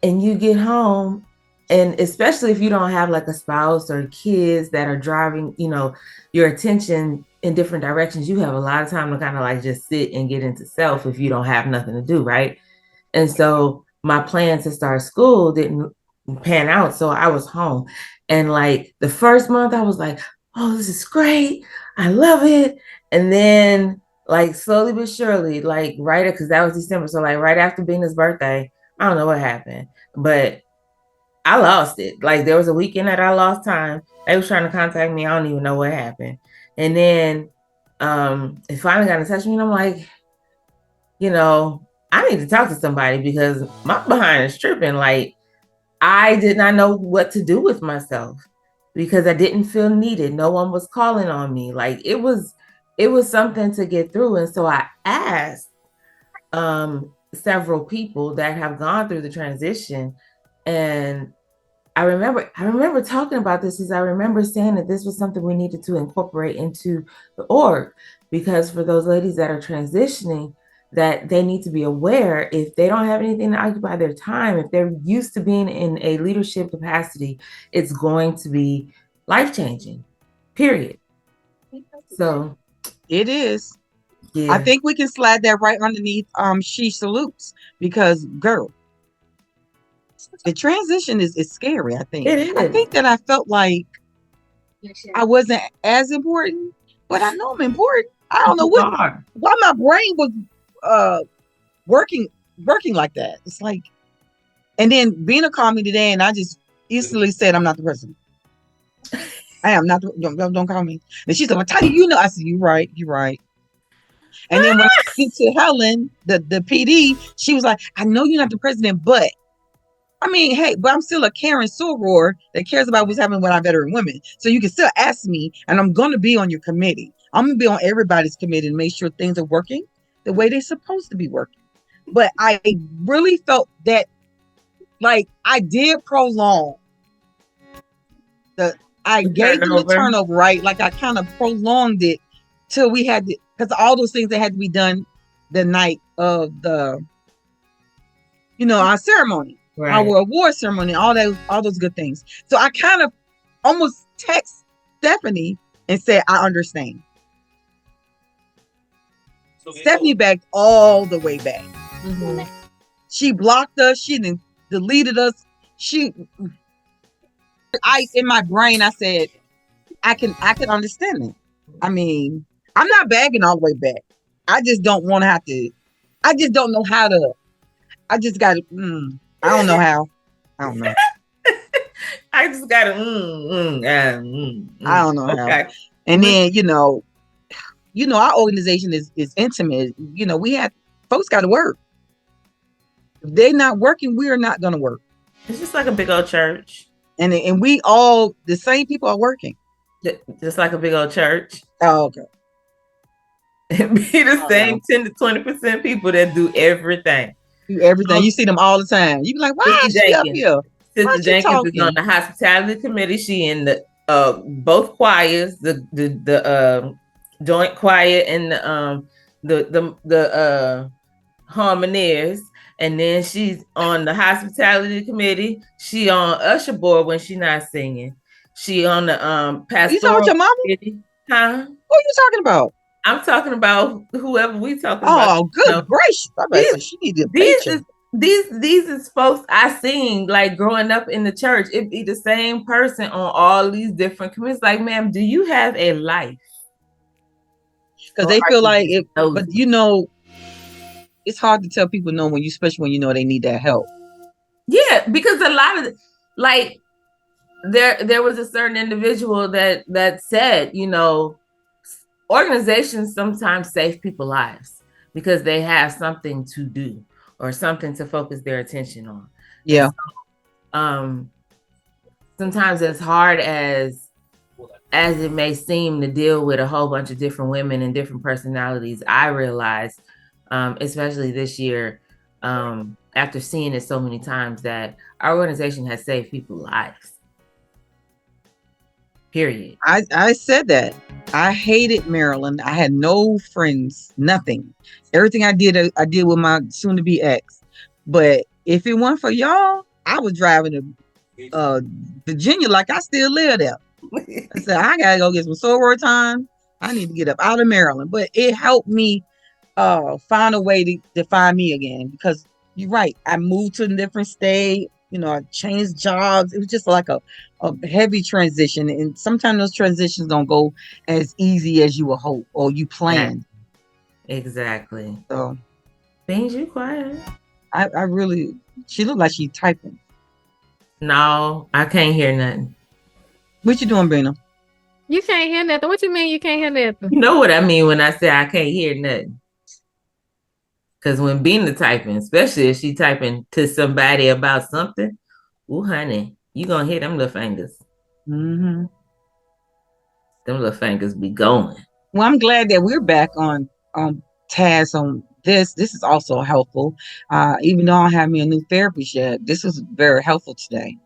and you get home, and especially if you don't have like a spouse or kids that are driving, you know, your attention in different directions, you have a lot of time to kind of like just sit and get into self if you don't have nothing to do, right? And so my plan to start school didn't pan out. So I was home. And like the first month I was like, oh, this is great. I love it. And then like slowly but surely, like because that was December. So like right after Bina's birthday, I don't know what happened, but I lost it. Like there was a weekend that I lost time. They was trying to contact me. I don't even know what happened. And then it finally got in touch with me and I'm like, you know, I need to talk to somebody because my behind is tripping. Like I did not know what to do with myself because I didn't feel needed. No one was calling on me. Like it was something to get through. And so I asked several people that have gone through the transition. And I remember talking about this, I remember saying that this was something we needed to incorporate into the org, because for those ladies that are transitioning, that they need to be aware if they don't have anything to occupy their time, if they're used to being in a leadership capacity, it's going to be life-changing, period. So it is. Yeah. I think we can slide that right underneath she salutes, because girl, the transition is scary. I think. It is. I think that I felt like I wasn't as important, but I know I'm important. I don't know why my brain was working like that. It's like, and then Bina called me today, and I just instantly said, "I'm not the president. I am not. Don't call me." And she said, "Well, Tanya, you know." I said, "You're right. You're right." And then when I went to Helen, the PD, she was like, "I know you're not the president, but I mean, hey, but I'm still a Karen soror that cares about what's happening with our veteran women. So you can still ask me, and I'm going to be on your committee. I'm going to be on everybody's committee and make sure things are working the way they're supposed to be working. But I really felt that, like, I did prolong I gave them the turnover, right? Like, I kind of prolonged it till we had to, because all those things that had to be done the night of the, our ceremony. Right. Our award ceremony, all those good things. So I kind of almost text Stephanie and said, I understand. Stephanie backed all the way back. Mm-hmm. She blocked us. She deleted us. In my brain, I said, I can understand it. I mean, I'm not bagging all the way back. I just don't want to have to. I just don't know how to. I just got to. I don't know how. I don't know. I just got to. I don't know how. And then our organization is intimate. We have folks got to work. If they're not working, we are not going to work. It's just like a big old church. And we all, the same people are working. Just like a big old church. Oh, okay. It be the same 10 to 20% people that do everything. You see them all the time. You be like, why is she up here? Sister Jenkins is on the hospitality committee. She in the both choirs, the joint choir and the harmoniers. And then she's on the hospitality committee. She on usher board when she not singing. She on the pastoral. You talking about your mama? Committee. Huh? Who are you talking about? I'm talking about whoever we talking about. Oh, good gracious! She need to these is folks I seen like growing up in the church. It be the same person on all these different committees. Like, ma'am, do you have a life? Because they feel like it, but it's hard to tell people no especially when you know they need that help. Yeah, because a lot of there was a certain individual that said, organizations sometimes save people's lives because they have something to do or something to focus their attention on. Yeah. So, sometimes as hard as it may seem to deal with a whole bunch of different women and different personalities, I realized, especially this year, after seeing it so many times, that our organization has saved people's lives. Period. I said that. I hated Maryland. I had no friends, nothing. Everything I did with my soon-to-be ex. But if it weren't for y'all, I was driving to Virginia like I still live there. I said, I gotta go get some soror time. I need to get up out of Maryland. But it helped me find a way to find me again, because you're right. I moved to a different state. I changed jobs. It was just like a heavy transition. And sometimes those transitions don't go as easy as you would hope or you planned. Exactly. So, things you quiet. I really, she looked like she's typing. No, I can't hear nothing. What you doing, Bina? You can't hear nothing. What you mean you can't hear nothing? You know what I mean when I say I can't hear nothing. Because when Bina typing, especially if she typing to somebody about something, ooh, honey, you gonna hear them little fingers. Mm-hmm. Them little fingers be going. Well, I'm glad that we're back on task on this. This is also helpful. Even though I don't have me a new therapist yet, this was very helpful today.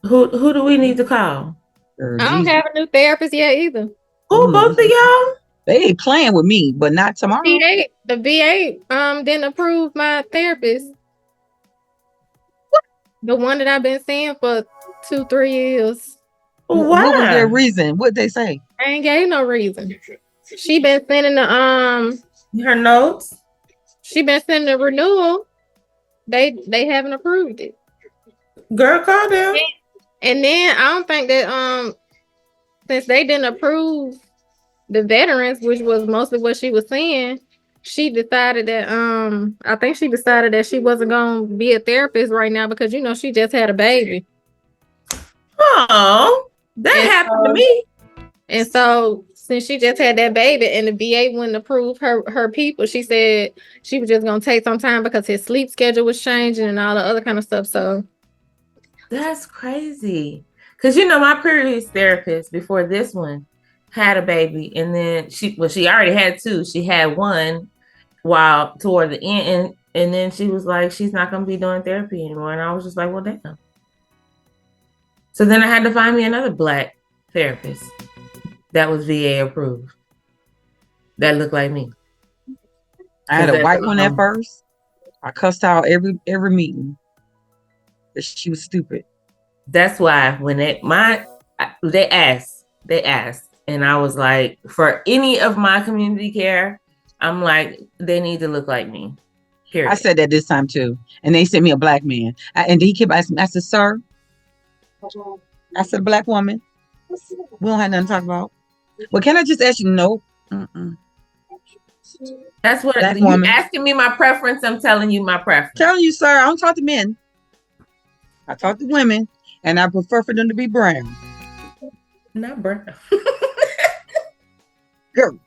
Who do we need to call? I don't have a new therapist yet either. Who, both of y'all? They ain't playing with me, but not tomorrow. The VA didn't approve my therapist. What? The one that I've been seeing for 2-3 years. Why? What was their reason? What'd they say? I ain't gave no reason. She been sending her notes. She been sending the renewal. They haven't approved it. Girl, call them. And then I don't think that since they didn't approve the veterans, which was mostly what she was saying, she decided that I think she decided that she wasn't gonna be a therapist right now because she just had a baby. Oh, that happened to me. And so since she just had that baby and the VA wouldn't approve her people, she said she was just gonna take some time because his sleep schedule was changing and all the other kind of stuff. So That's crazy. Because my previous therapist before this one had a baby, and then she already had two. She had one while toward the end, and then she was like, she's not gonna be doing therapy anymore. And I was just like, well, damn. So then I had to find me another Black therapist that was VA approved, that looked like me. I had a white one at first. I cussed out every meeting. She was stupid. That's why when they asked, and I was like, for any of my community care, I'm like, they need to look like me. Period. I said that this time too, and they sent me a Black man, and he kept asking me. I said, "Sir," I said, "Black woman. We don't have nothing to talk about." Well, can I just ask you? No. That's what you asking me my preference. I'm telling you my preference. Telling you, sir. I don't talk to men. I talk to women, and I prefer for them to be brown. Not brown. Girl.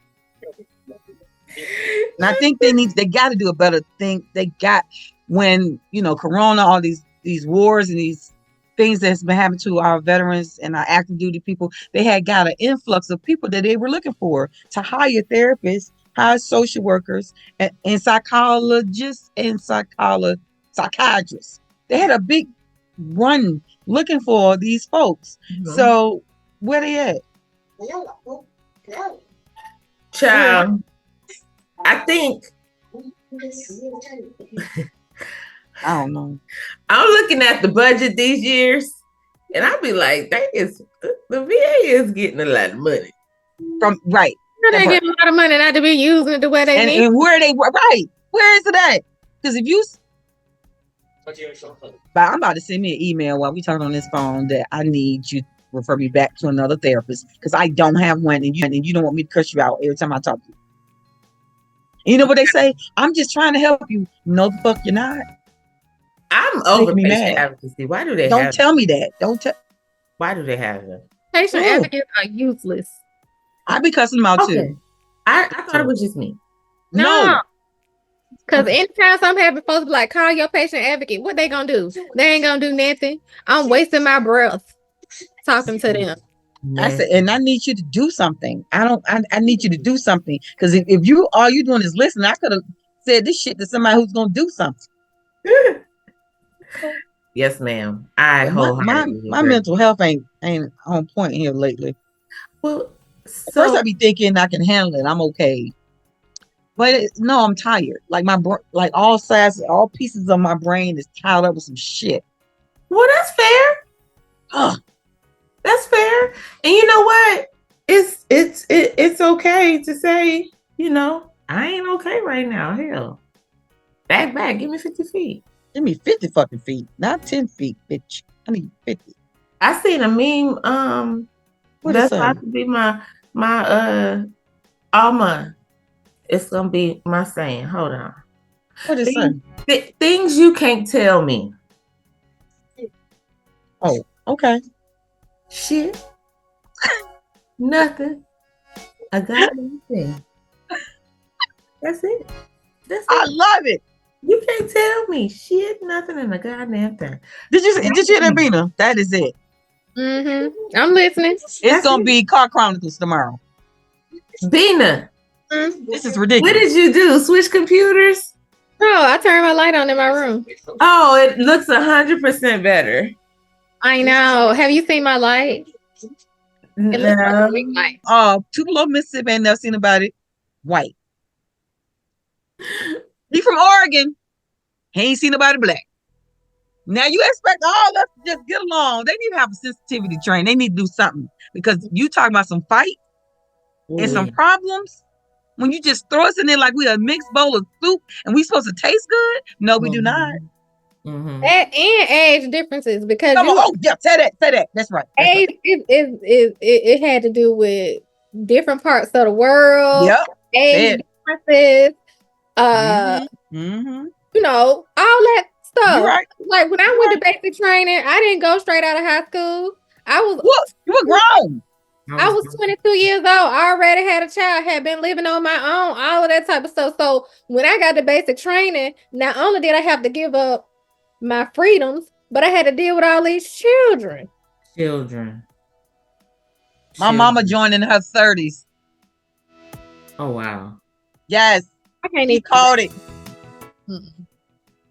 And I think they got to do a better thing. They got, when, Corona, all these wars and these things that's been happening to our veterans and our active duty people, they had got an influx of people that they were looking for to hire therapists, hire social workers, and psychologists and psychiatrists. They had a big run looking for these folks. Mm-hmm. So where they at? Child, I think I don't know. I'm looking at the budget these years, and I'll be like, the VA is getting a lot of money. Right. They getting a lot of money not to be using it the way they need. And where they right? Where is it at? Because if you, but I'm about to send me an email while we talk on this phone that I need you to refer me back to another therapist because I don't have one, and you don't want me to curse you out every time I talk to you. And you know what they say? I'm just trying to help you. No, the fuck you're not. I'm over patient advocacy. Why do they? Don't tell me that. Why do they have them? Patient advocates are useless. I be cussing them out too. I thought it was just me. No. Because anytime something happens, folks be like, call your patient advocate. What they gonna do? They ain't gonna do nothing. I'm wasting my breath talking to them. I said, and I need you to do something. I need you to do something. Because if you all you doing is listen, I could have said this shit to somebody who's gonna do something. Yes, ma'am. My mental health ain't on point here lately. Well, first I be thinking I can handle it. I'm okay. But no, I'm tired. Like all sides, all pieces of my brain is tied up with some shit. Well, that's fair. That's fair. And you know what? It's okay to say, I ain't okay right now. Hell, back. Give me 50 feet. Give me 50 fucking feet, not 10 feet, bitch. I need 50. I seen a meme. That's about to be my Alma. It's gonna be my saying. Hold on. What is it? Things you can't tell me. Oh, okay. Shit. Nothing. I got anything. That's it. I love it. You can't tell me shit, nothing, in a goddamn thing. Did you hear that, Bina? That is it. Mm-hmm. I'm listening. It's gonna be Car Chronicles tomorrow. Bina. This is ridiculous. What did you do? Switch computers? Oh, I turned my light on in my room. Oh, it looks 100% better. I know. Have you seen my light? No. It looks like a big light. Tupelo, Mississippi, ain't never seen about it. White. He from Oregon. He ain't seen nobody black. Now you expect all of us to just get along. They need to have a sensitivity train. They need to do something because you talking about some fight and some problems. When you just throw us in there like we a mixed bowl of soup and we supposed to taste good? No, we do not. Mm-hmm. And age differences because say that. That's right. Age it had to do with different parts of the world. Yep. Age differences. All that stuff. You're right. Like when I went to basic training, I didn't go straight out of high school. You were grown. I was 22 years old. I already had a child, had been living on my own, all of that type of stuff. So when I got to basic training, not only did I have to give up my freedoms, But I had to deal with all these children. Children. My mama joined in her 30s. Oh wow. Yes. I can't He even called it.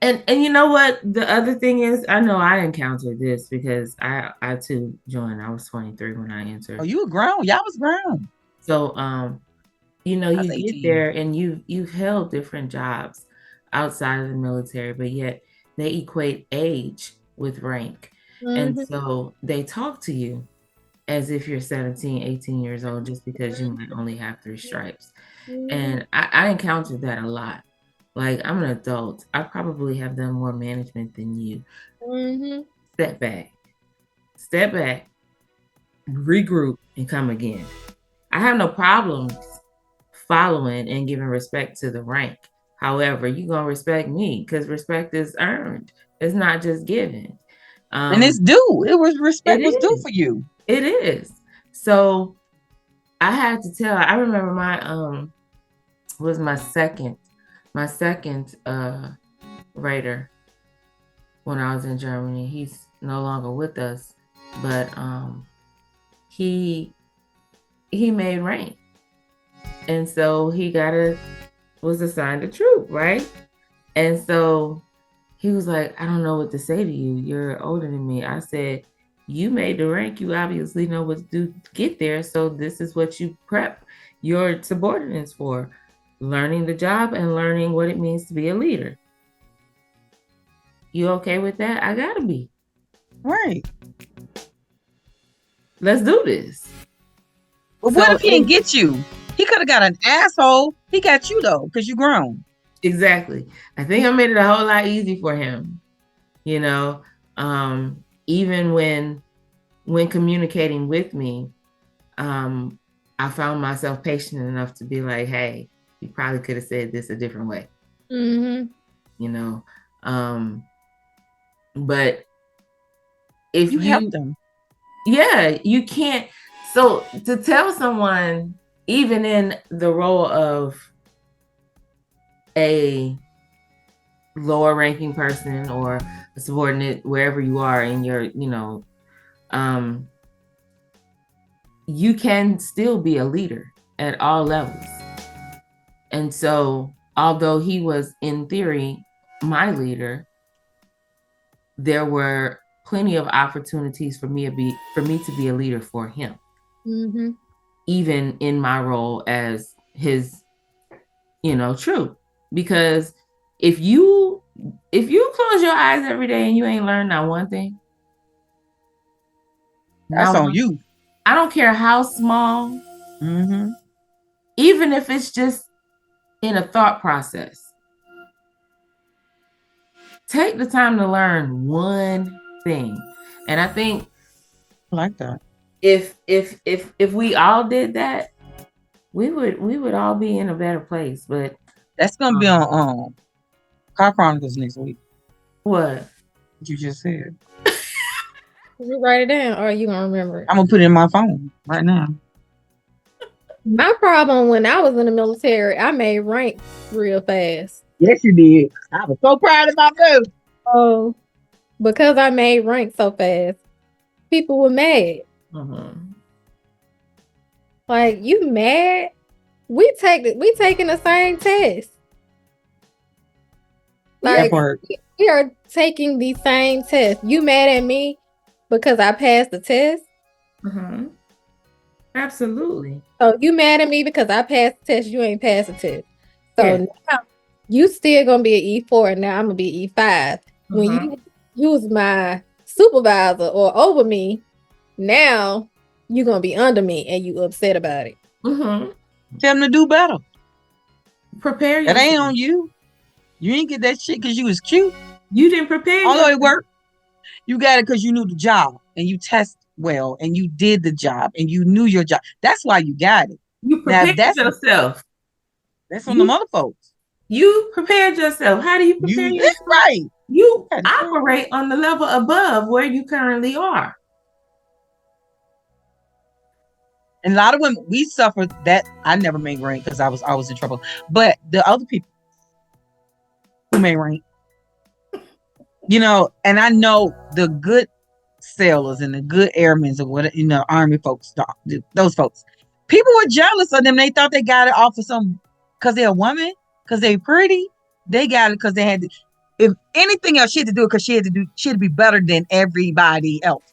And you know what? The other thing is, I know I encountered this because I too joined. I was 23 when I entered. Oh, you were grown. Y'all was grown. So you know, you get 18. there and you've held different jobs outside of the military, but yet they equate age with rank. And so they talk to you as if you're 17, 18 years old just because you might only have 3 stripes. And I encountered that a lot. Like, I'm an adult. I probably have done more management than you. Step back, regroup, and come again. I have no problems following and giving respect to the rank. However, you're going to respect me because respect is earned. It's not just given. And it's due. It was respect was due for you. It is. So I had to tell, I remember was my second writer when I was in Germany. He's no longer with us, but he made rank. And so he was assigned a troop, right? And so he was like, I don't know what to say to you. You're older than me. I said, you made the rank. You obviously know what to do to get there. So this is what you prep your subordinates for. Learning the job and learning what it means to be a leader. You okay with that? I gotta be. Right. Let's do this. But what if he didn't get you? He could have got an asshole. He got you though, because you grown. Exactly. I think I made it a whole lot easy for him. You know, even when communicating with me, I found myself patient enough to be like, hey, you probably could have said this a different way. You know, but if you help them, yeah, you can't. So to tell someone, even in the role of a lower ranking person or a subordinate, wherever you are in your, you know, you can still be a leader at all levels. And so, although he was in theory my leader, there were plenty of opportunities for me to be a leader for him, even in my role as his, you know, troop. Because if you close your eyes every day and you ain't learned not one thing, that's on you. I don't care how small, even if it's just in a thought process. Take the time to learn one thing. And I think I like that. If we all did that, we would all be in a better place. But that's gonna be on Car Chronicles next week. What you just said. You write it down, or are you gonna remember it? I'm gonna put it in my phone right now. My problem when I was in the military, I made rank real fast. Yes, you did. I was so proud of myself. Oh, because I made rank so fast, people were mad. Like, you mad? We taking the same test. Like, we are taking the same test. You mad at me because I passed the test? Absolutely. So you mad at me because I passed the test, you ain't passed the test. So now you still gonna be an E4 and now I'm gonna be E5. When you was my supervisor or over me, now you're gonna be under me and you upset about it. Tell them to do better. Prepare yourself. That ain't on you. You didn't get that shit because you was cute. You didn't prepare. Although it worked, you got it because you knew the job and you test well and you did the job and you knew your job. That's why you got it. You prepared yourself. That's on the other folks. You prepared yourself. How do you prepare yourself? Right. You operate on the level above where you currently are. And a lot of women, we suffered that. I never made rank because I was always in trouble. But the other people who made rank, And I know the good sailors and the good airmen or what, army folks, those folks. People were jealous of them. They thought they got it off of because they're a woman, because they're pretty. They got it because they had to. If anything else, she had to do it because she had to be better than everybody else.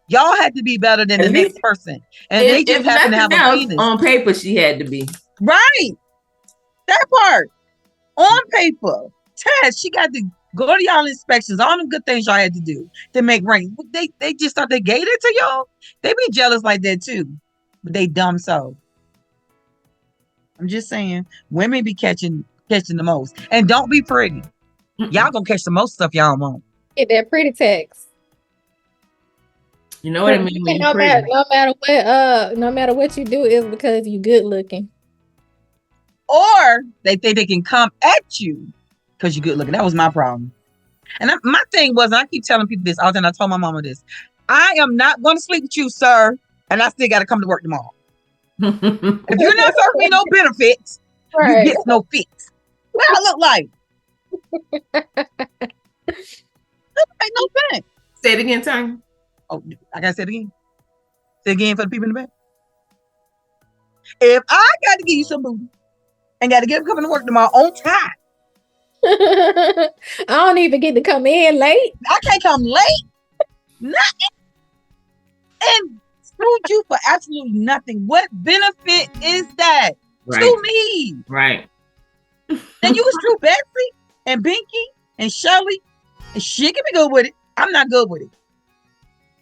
Y'all had to be better than the next person. And they just happened to have a penis. On paper, she had to be. Right. That part. On paper. Tess, she got to go to y'all inspections, all the good things y'all had to do to make rank. They just thought they gave it to y'all. They be jealous like that too. But they dumb so. I'm just saying, women be catching the most. And don't be pretty. Y'all gonna catch the most stuff y'all want. Get that pretty text. You know what I mean? No matter what you do, is because you good looking. Or they think they can come at you because you're good looking. That was my problem. And my thing was, and I keep telling people this all the time, I told my mama this, I am not going to sleep with you, sir, and I still got to come to work tomorrow. If you're not serving me no benefits, right, you get no fix. What I look like? That make no sense. Say it again, Tonya. Oh, I got to say it again. Say it again for the people in the back. If I got to give you some booty and got to get coming to work tomorrow on time, I don't even get to come in late. I can't come late. Nothing. And screwed you for absolutely nothing. What benefit is that to me? Right. And you was true Betsy and Binky and Shelly, and she can be good with it. I'm not good with it.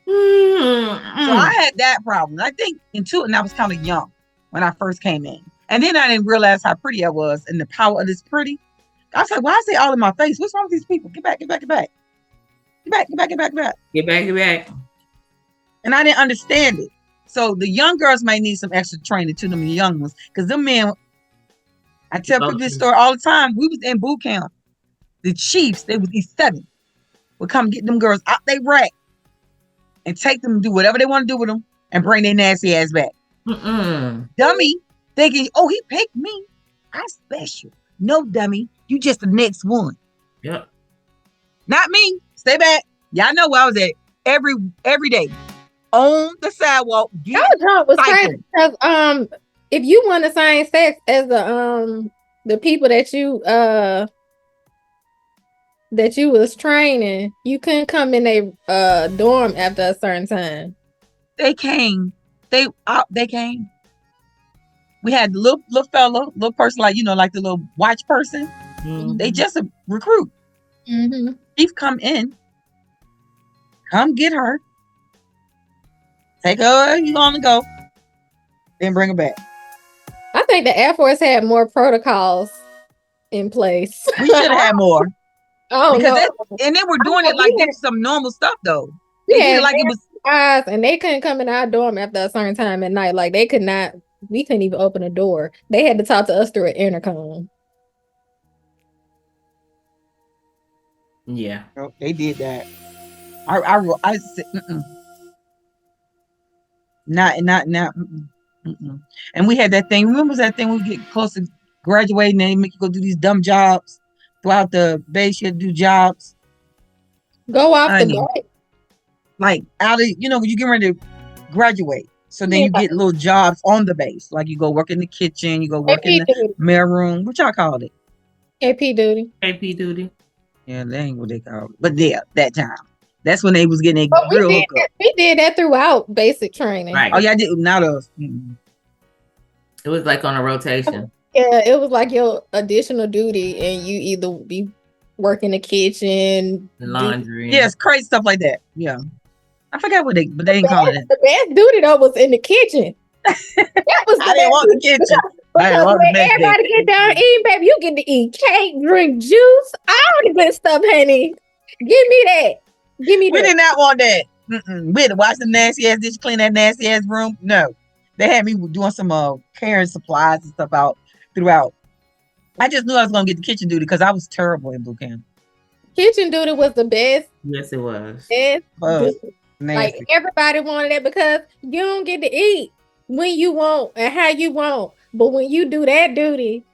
So I had that problem. I think and I was kind of young when I first came in. And then I didn't realize how pretty I was and the power of this pretty. I was like, why is it all in my face? What's wrong with these people? Get back. Get back. Get back. And I didn't understand it. So the young girls might need some extra training to them young ones. Because them men, I tell people this story all the time. We was in boot camp. The chiefs, they was these 7, would come get them girls out they rack and take them and do whatever they want to do with them and bring their nasty ass back. Dummy, thinking, oh, he picked me. I'm special. No, dummy, you just the next one. Yep. Not me. Stay back. Y'all know where I was at every day on the sidewalk. Your job was crazy because if you want the same sex as the people that you was training, you couldn't come in a dorm after a certain time. They came. They came. We had the little fella, little person like the little watch person. Mm-hmm. They just a recruit. Mm-hmm. Chief come in, come get her, take her where you want to go, then bring her back. I think the Air Force had more protocols in place. We should have had more. Oh, because and they were doing it like it was some normal stuff though. They did it like it was. And they couldn't come in our dorm after a certain time at night. Like they could not. We couldn't even open a door. They had to talk to us through an intercom. Yeah, they did that. I said, not. And we had that thing. Remember that thing? We get close to graduating, and they make you go do these dumb jobs throughout the base. You had to do jobs. Go off the boat. Like out of when you get ready to graduate. So then you get little jobs on the base. Like you go work in the kitchen, you go work in the mail room. What y'all called it? AP duty. AP duty. Yeah, that ain't what they called it. But yeah, that time. That's when they was getting a real hookup. We did that throughout basic training. Right. Oh, yeah, did not us. Mm-hmm. It was like on a rotation. Yeah, it was like your additional duty, and you either be working the kitchen, laundry. Yes, crazy stuff like that. Yeah. I forgot what they didn't call it. The best duty though was in the kitchen. That was I didn't want the kitchen. Because when everybody get down eating, baby, you get to eat cake, drink juice, all the good stuff, honey. Give me that. We did not want that. We had to wash the nasty ass dish, clean that nasty ass room. No. They had me doing some carrying supplies and stuff out throughout. I just knew I was going to get the kitchen duty because I was terrible in boot camp. Kitchen duty was the best. Yes, it was. Like everybody wanted it because you don't get to eat when you want and how you want. But when you do that duty,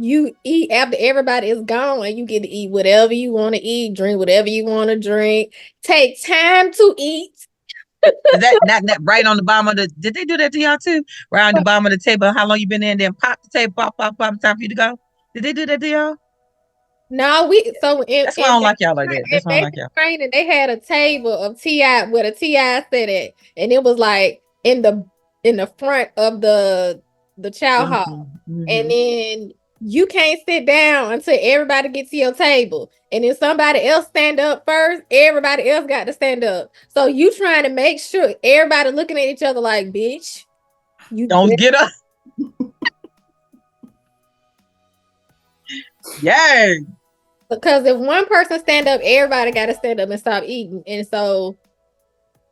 you eat after everybody is gone, and you get to eat whatever you want to eat, drink whatever you want to drink. Take time to eat. Is that not right on the bottom of the? Did they do that to y'all too? Right on the bottom of the table. How long you been in? Then pop the table, pop. Time for you to go. Did they do that to y'all? No, so That's why I don't like y'all like that. That's why I don't like y'all. training, they had a table of TI with a TI set it, and it was like in the front of the chow hall, and then you can't sit down until everybody gets to your table, and if somebody else stand up first, everybody else got to stand up. So you trying to make sure everybody looking at each other like, bitch, you don't get up. Yeah. Because if one person stand up, everybody got to stand up and stop eating. And so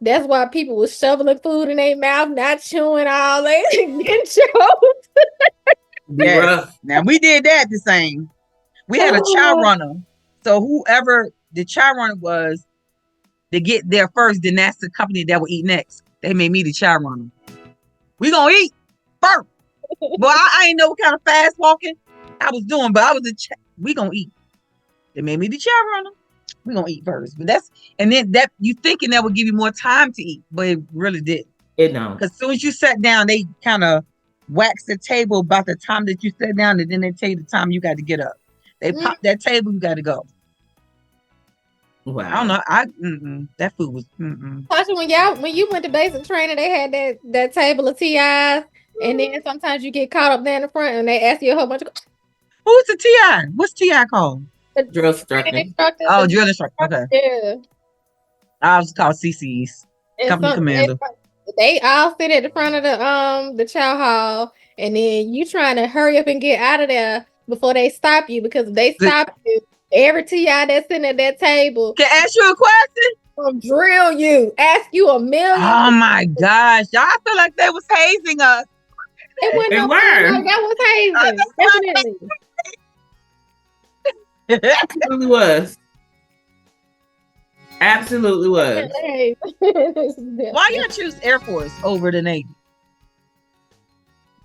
that's why people was shoveling food in their mouth, not chewing all that, getting choked. Yeah. Now we did that the same. We had a chow runner. So whoever the chow runner was, to get there first, then that's the company that will eat next. They made me the chow runner. We gonna eat first. But I ain't know what kind of fast walking I was doing, but I was we gonna eat. They made me the chow runner. We gonna eat first. But and then that you thinking that would give you more time to eat, but it really did. It don't. Because as soon as you sat down, they kind of waxed the table about the time that you sat down, and then they tell you the time you got to get up. They popped that table, you got to go. Wow. I don't know. That food was. Tasha, when you went to basic training, they had that table of TIs, and then sometimes you get caught up there in the front, and they ask you a whole bunch of. Who's the TI? What's TI called? The drill instructor. Oh, drill instructor. Okay. Yeah. I was called CCs. Company commander. They all sit at the front of the chow hall, and then you trying to hurry up and get out of there before they stop you, because if they stop you, every TI that's sitting at that table can ask you a question. Will drill you, ask you a million. Oh my gosh, y'all feel like they was hazing us. It wasn't no like that was hazing. Definitely. Absolutely was. Absolutely was. Why you choose Air Force over the Navy?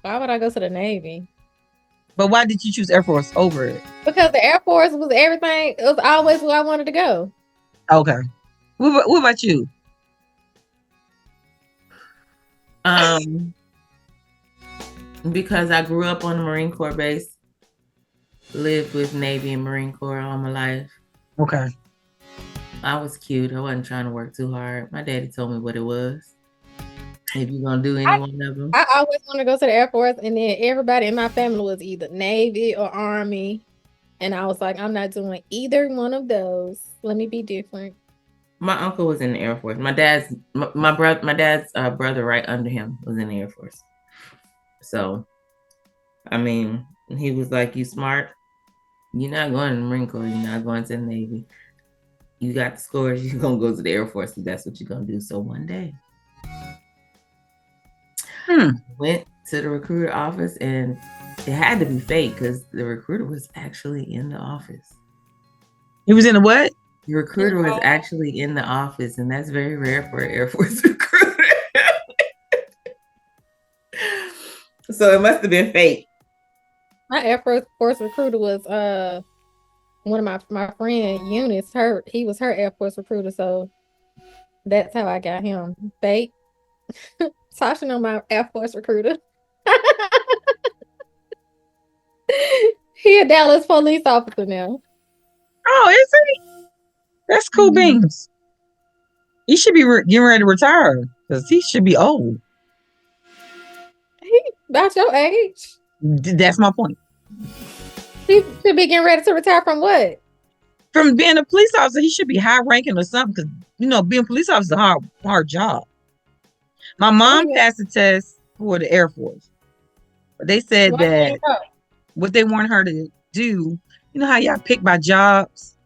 Why would I go to the Navy? But why did you choose Air Force over it? Because the Air Force was everything. It was always where I wanted to go. Okay. What about you? Because I grew up on the Marine Corps base. Lived with Navy and Marine Corps all my life. Okay. I was cute. I wasn't trying to work too hard. My daddy told me what it was. If you're going to do any one of them. I always want to go to the Air Force, and then everybody in my family was either Navy or Army. And I was like, I'm not doing either one of those. Let me be different. My uncle was in the Air Force. My dad's brother right under him was in the Air Force. So, I mean, he was like, you smart. You're not going to the Marine Corps. You're not going to the Navy. You got the scores. You're going to go to the Air Force because that's what you're going to do. So one day, went to the recruiter office, and it had to be fake because the recruiter was actually in the office. He was in the what? The recruiter was actually in the office, and that's very rare for an Air Force recruiter. So it must have been fake. My Air Force recruiter was one of my friend Eunice. He was her Air Force recruiter, so that's how I got him. Fake. Tasha know my Air Force recruiter. He a Dallas police officer now. Oh, is he? That's cool beans. He should be getting ready to retire because he should be old. He about your age. That's my point. He should be getting ready to retire from what? From being a police officer. He should be high ranking or something, because being a police officer is a hard job. My mom passed the test for the Air Force. But they said that what they want her to do, you know how y'all pick by jobs,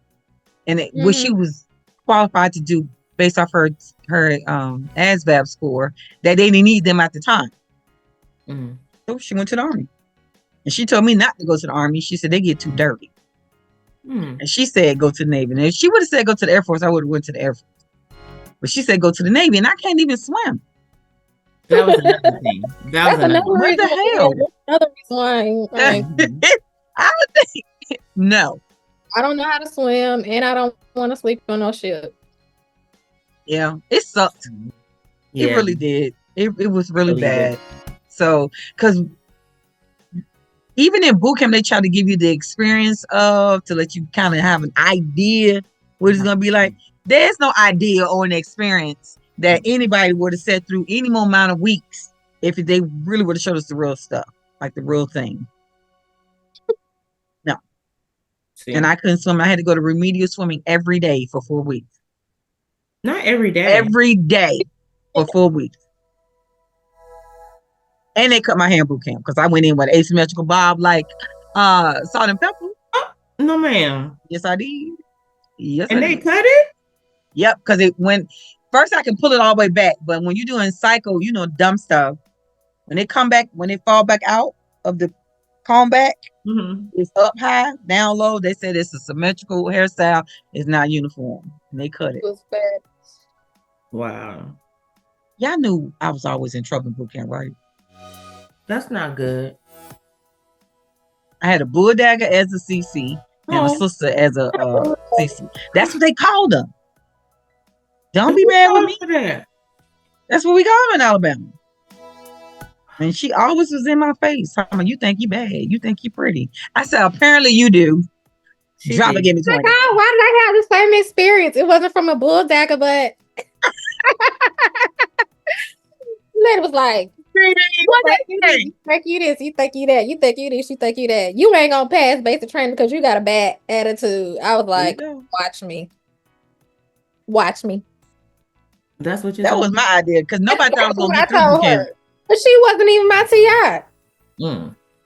and what she was qualified to do based off her ASVAB score, that they didn't need them at the time. So she went to the Army. And she told me not to go to the Army. She said they get too dirty. And she said go to the Navy. And if she would have said go to the Air Force, I would have went to the Air Force. But she said go to the Navy, and I can't even swim. That was another thing. What the hell? Another reason why. I would think no. I don't know how to swim, and I don't want to sleep on no ship. Yeah, it sucked. It Yeah, really did. It was really really did. bad. So, because even in boot camp, they try to give you the experience of to let you kind of have an idea what it's gonna be like. There's no idea or an experience that anybody would have sat through any more amount of weeks if they really would have showed us the real stuff, like the real thing. No. See, And I couldn't swim. I had to go to remedial swimming every day for 4 weeks. not every day. Every day for 4 weeks. And they cut my hair in boot camp because I went in with asymmetrical bob like salt and pepper. No, ma'am. Yes, I did. Yes, And I they did. cut it? Yep, because it went first I can pull it all the way back, but when you're doing cycle, dumb stuff, when they come back, when they fall back out of the comb back, it's up high, down low. They said it's a symmetrical hairstyle, it's not uniform. And they cut it. It was bad. Wow. Y'all knew I was always in trouble in boot camp, right? That's not good. I had a bull dagger as a CC and a sister as a CC. That's what they called them. Don't be mad with me. That. That's what we call them in Alabama. And she always was in my face. You think you bad. You think you pretty. I said, apparently you do. Drop it, give me 20. Like, oh, why did I have the same experience? It wasn't from a bull dagger, but lady was like, you think you this, you think you that, you think you this, you think you that. You ain't gonna pass basic training because you got a bad attitude. I was like, watch me. Watch me. That's what you That was my idea because nobody thought I was gonna get through boot camp. But she wasn't even my TI.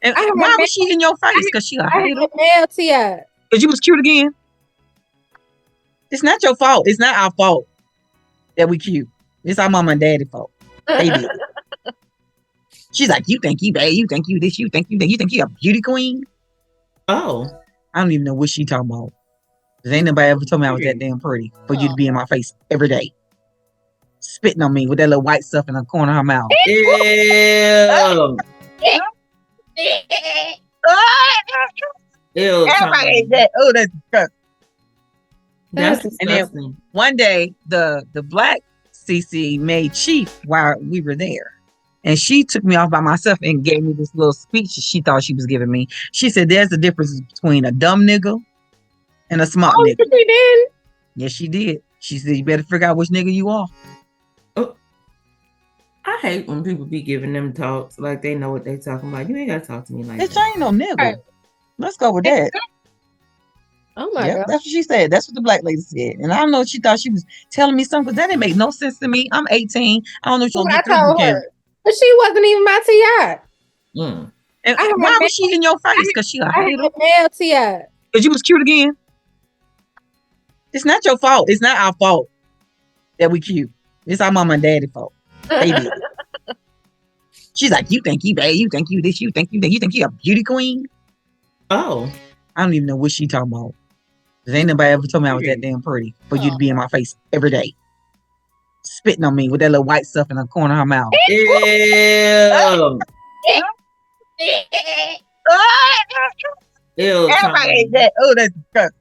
And why was she in your face? Because she a hater. Male TI. Because you was cute again. It's not your fault. It's not our fault that we cute. It's our mama and daddy fault. They did. She's like, you think you bad, you think you this, you think you that, you think you a beauty queen? Oh. I don't even know what she talking about. Because ain't nobody ever told me I was that damn pretty for you to be in my face every day. Spitting on me with that little white stuff in the corner of her mouth. Ew. Ew. Everybody ate that. Oh, that's disgusting. That's disgusting. And then one day, the black CC made chief while we were there. And she took me off by myself and gave me this little speech that she thought she was giving me. She said, there's a difference between a dumb nigga and a smart nigga. She did? Yes, she did. She said, you better figure out which nigga you are. Oh. I hate when people be giving them talks like they know what they talking about. You ain't got to talk to me like that. I ain't no nigga. Right. Let's go with that. Oh my God. That's what she said. That's what the black lady said. And I don't know, she thought she was telling me something because that didn't make no sense to me. I'm 18. I don't know if she'll get through her. But she wasn't even my TI. And why was she in your face? Because she a hater. Male TI. Because you was cute again. It's not your fault. It's not our fault that we cute. It's our mama and daddy fault. They did. She's like, you think you bad, you think you this, you think you that, you think you a beauty queen? Oh. I don't even know what she talking about. Because ain't nobody ever told me I was that damn pretty for you to be in my face every day. Spitting on me with that little white stuff in the corner of her mouth. Ew. Ew. Everybody ate that. Oh, that's disgusting.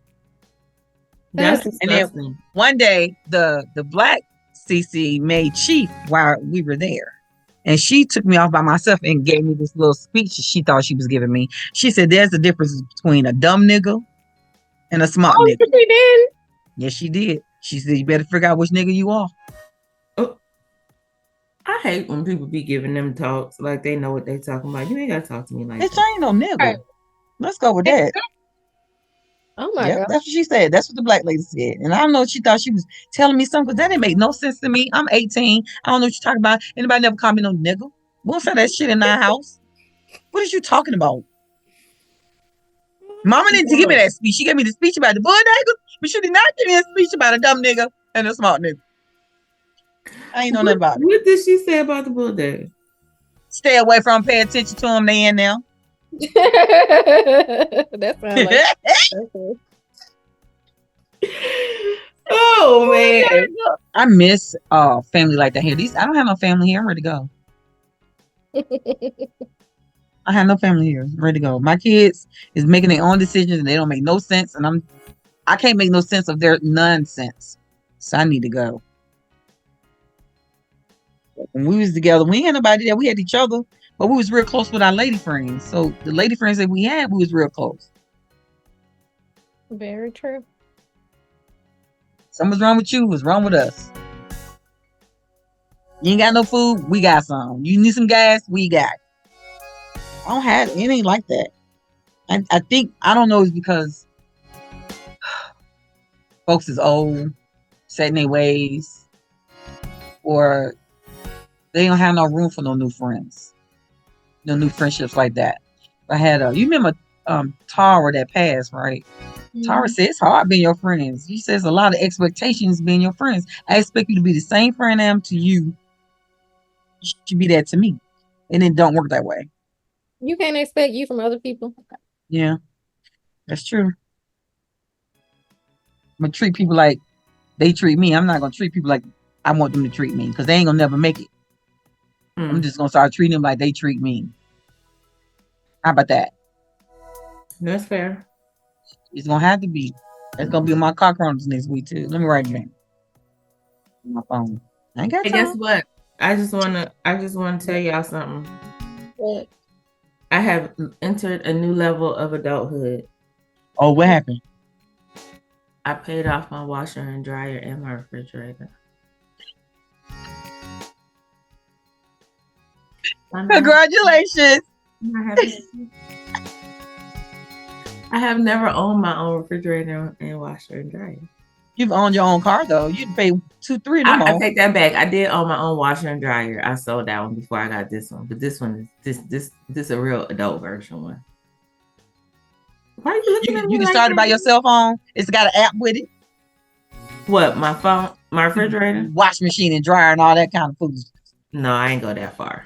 That's disgusting. And then one day, the black CC made chief while we were there. And she took me off by myself and gave me this little speech that she thought she was giving me. She said, there's a difference between a dumb nigga and a smart nigga. She did? Yes, she did. She said, you better figure out which nigga you are. Oh. I hate when people be giving them talks like they know what they talking about. You ain't got to talk to me like that. Bitch, I ain't no nigga. Right. Let's go with that. Oh my God. That's what she said. That's what the black lady said. And I don't know if she thought she was telling me something because that didn't make no sense to me. I'm 18. I don't know what you're talking about. Anybody never called me no nigga? We don't say that shit in our house. What is you talking about? Mama didn't give me that speech. She gave me the speech about the bull niggas, but she did not give me a speech about a dumb nigga and a smart nigga. I ain't know nothing about it. What did she say about the bull nigga? Stay away from them, pay attention to them. They in there. That's like oh man, I miss family like that here. I don't have no family here. I'm ready to go. I have no family here. I'm ready to go. My kids is making their own decisions and they don't make no sense. And I can't make no sense of their nonsense. So I need to go. When we was together, we ain't had nobody there. We had each other, but we was real close with our lady friends. So the lady friends that we had, we was real close. Very true. Something's wrong with you, what's wrong with us? You ain't got no food, we got some. You need some gas, we got it. I don't have it ain't like that. I think I don't know, it's because folks is old, set in their ways, or they don't have no room for no new friends, no new friendships like that. I had you remember Tara that passed, right? Tara said it's hard being your friends. She says a lot of expectations being your friends. I expect you to be the same friend I am to you. You should be that to me. And it don't work that way. You can't expect you from other people. Yeah, that's true. I'm going to treat people like they treat me. I'm not going to treat people like I want them to treat me, because they ain't going to never make it. I'm just going to start treating them like they treat me. How about that? That's fair. It's going to have to be. That's going to be on my car chronicles next week, too. Let me write it down. On my phone. I ain't got time. Hey, guess what? I just wanna tell y'all something. What? I have entered a new level of adulthood. Oh, what happened? I paid off my washer and dryer and my refrigerator. Congratulations. I have never owned my own refrigerator and washer and dryer. You've owned your own car, though. You'd pay 2-3 of them. I take that back. I did own my own washer and dryer. I sold that one before I got this one, but this one is this a real adult version one. Why are you looking at me? You can start it by your cell phone. It's got an app with it. What, my phone, my refrigerator, wash machine, and dryer, and all that kind of food. No, I ain't go that far.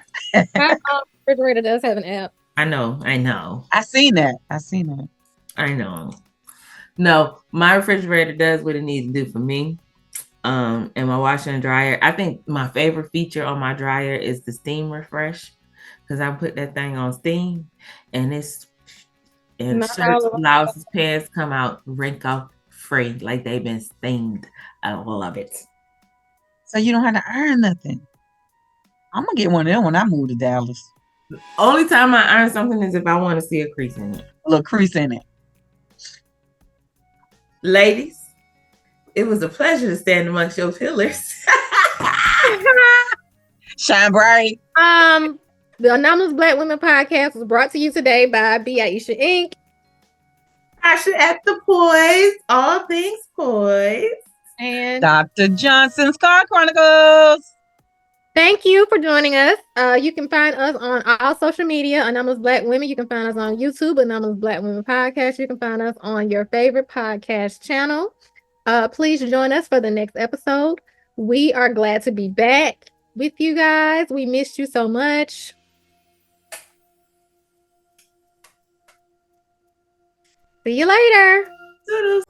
My refrigerator does have an app. I know. I seen that. I know. No, my refrigerator does what it needs to do for me. And my washer and dryer. I think my favorite feature on my dryer is the steam refresh, because I put that thing on steam, and shirts, blouses, pants come out wrinkle free, like they've been steamed. I love it. So you don't have to iron nothing. I'm gonna get one of them when I move to Dallas. The only time I iron something is if I want to see a crease in it. A little crease in it. Ladies, it was a pleasure to stand amongst your pillars. Shine bright. The Anomalous Black Women Podcast was brought to you today by Aisha Inc. Tasha at the Poise, all things Poise. And Dr. Johnson's Car Chronicles. Thank you for joining us. You can find us on all social media, Anomalous Black Women. You can find us on YouTube, Anomalous Black Women Podcast. You can find us on your favorite podcast channel. Please join us for the next episode. We are glad to be back with you guys. We missed you so much. See you later. Toodles.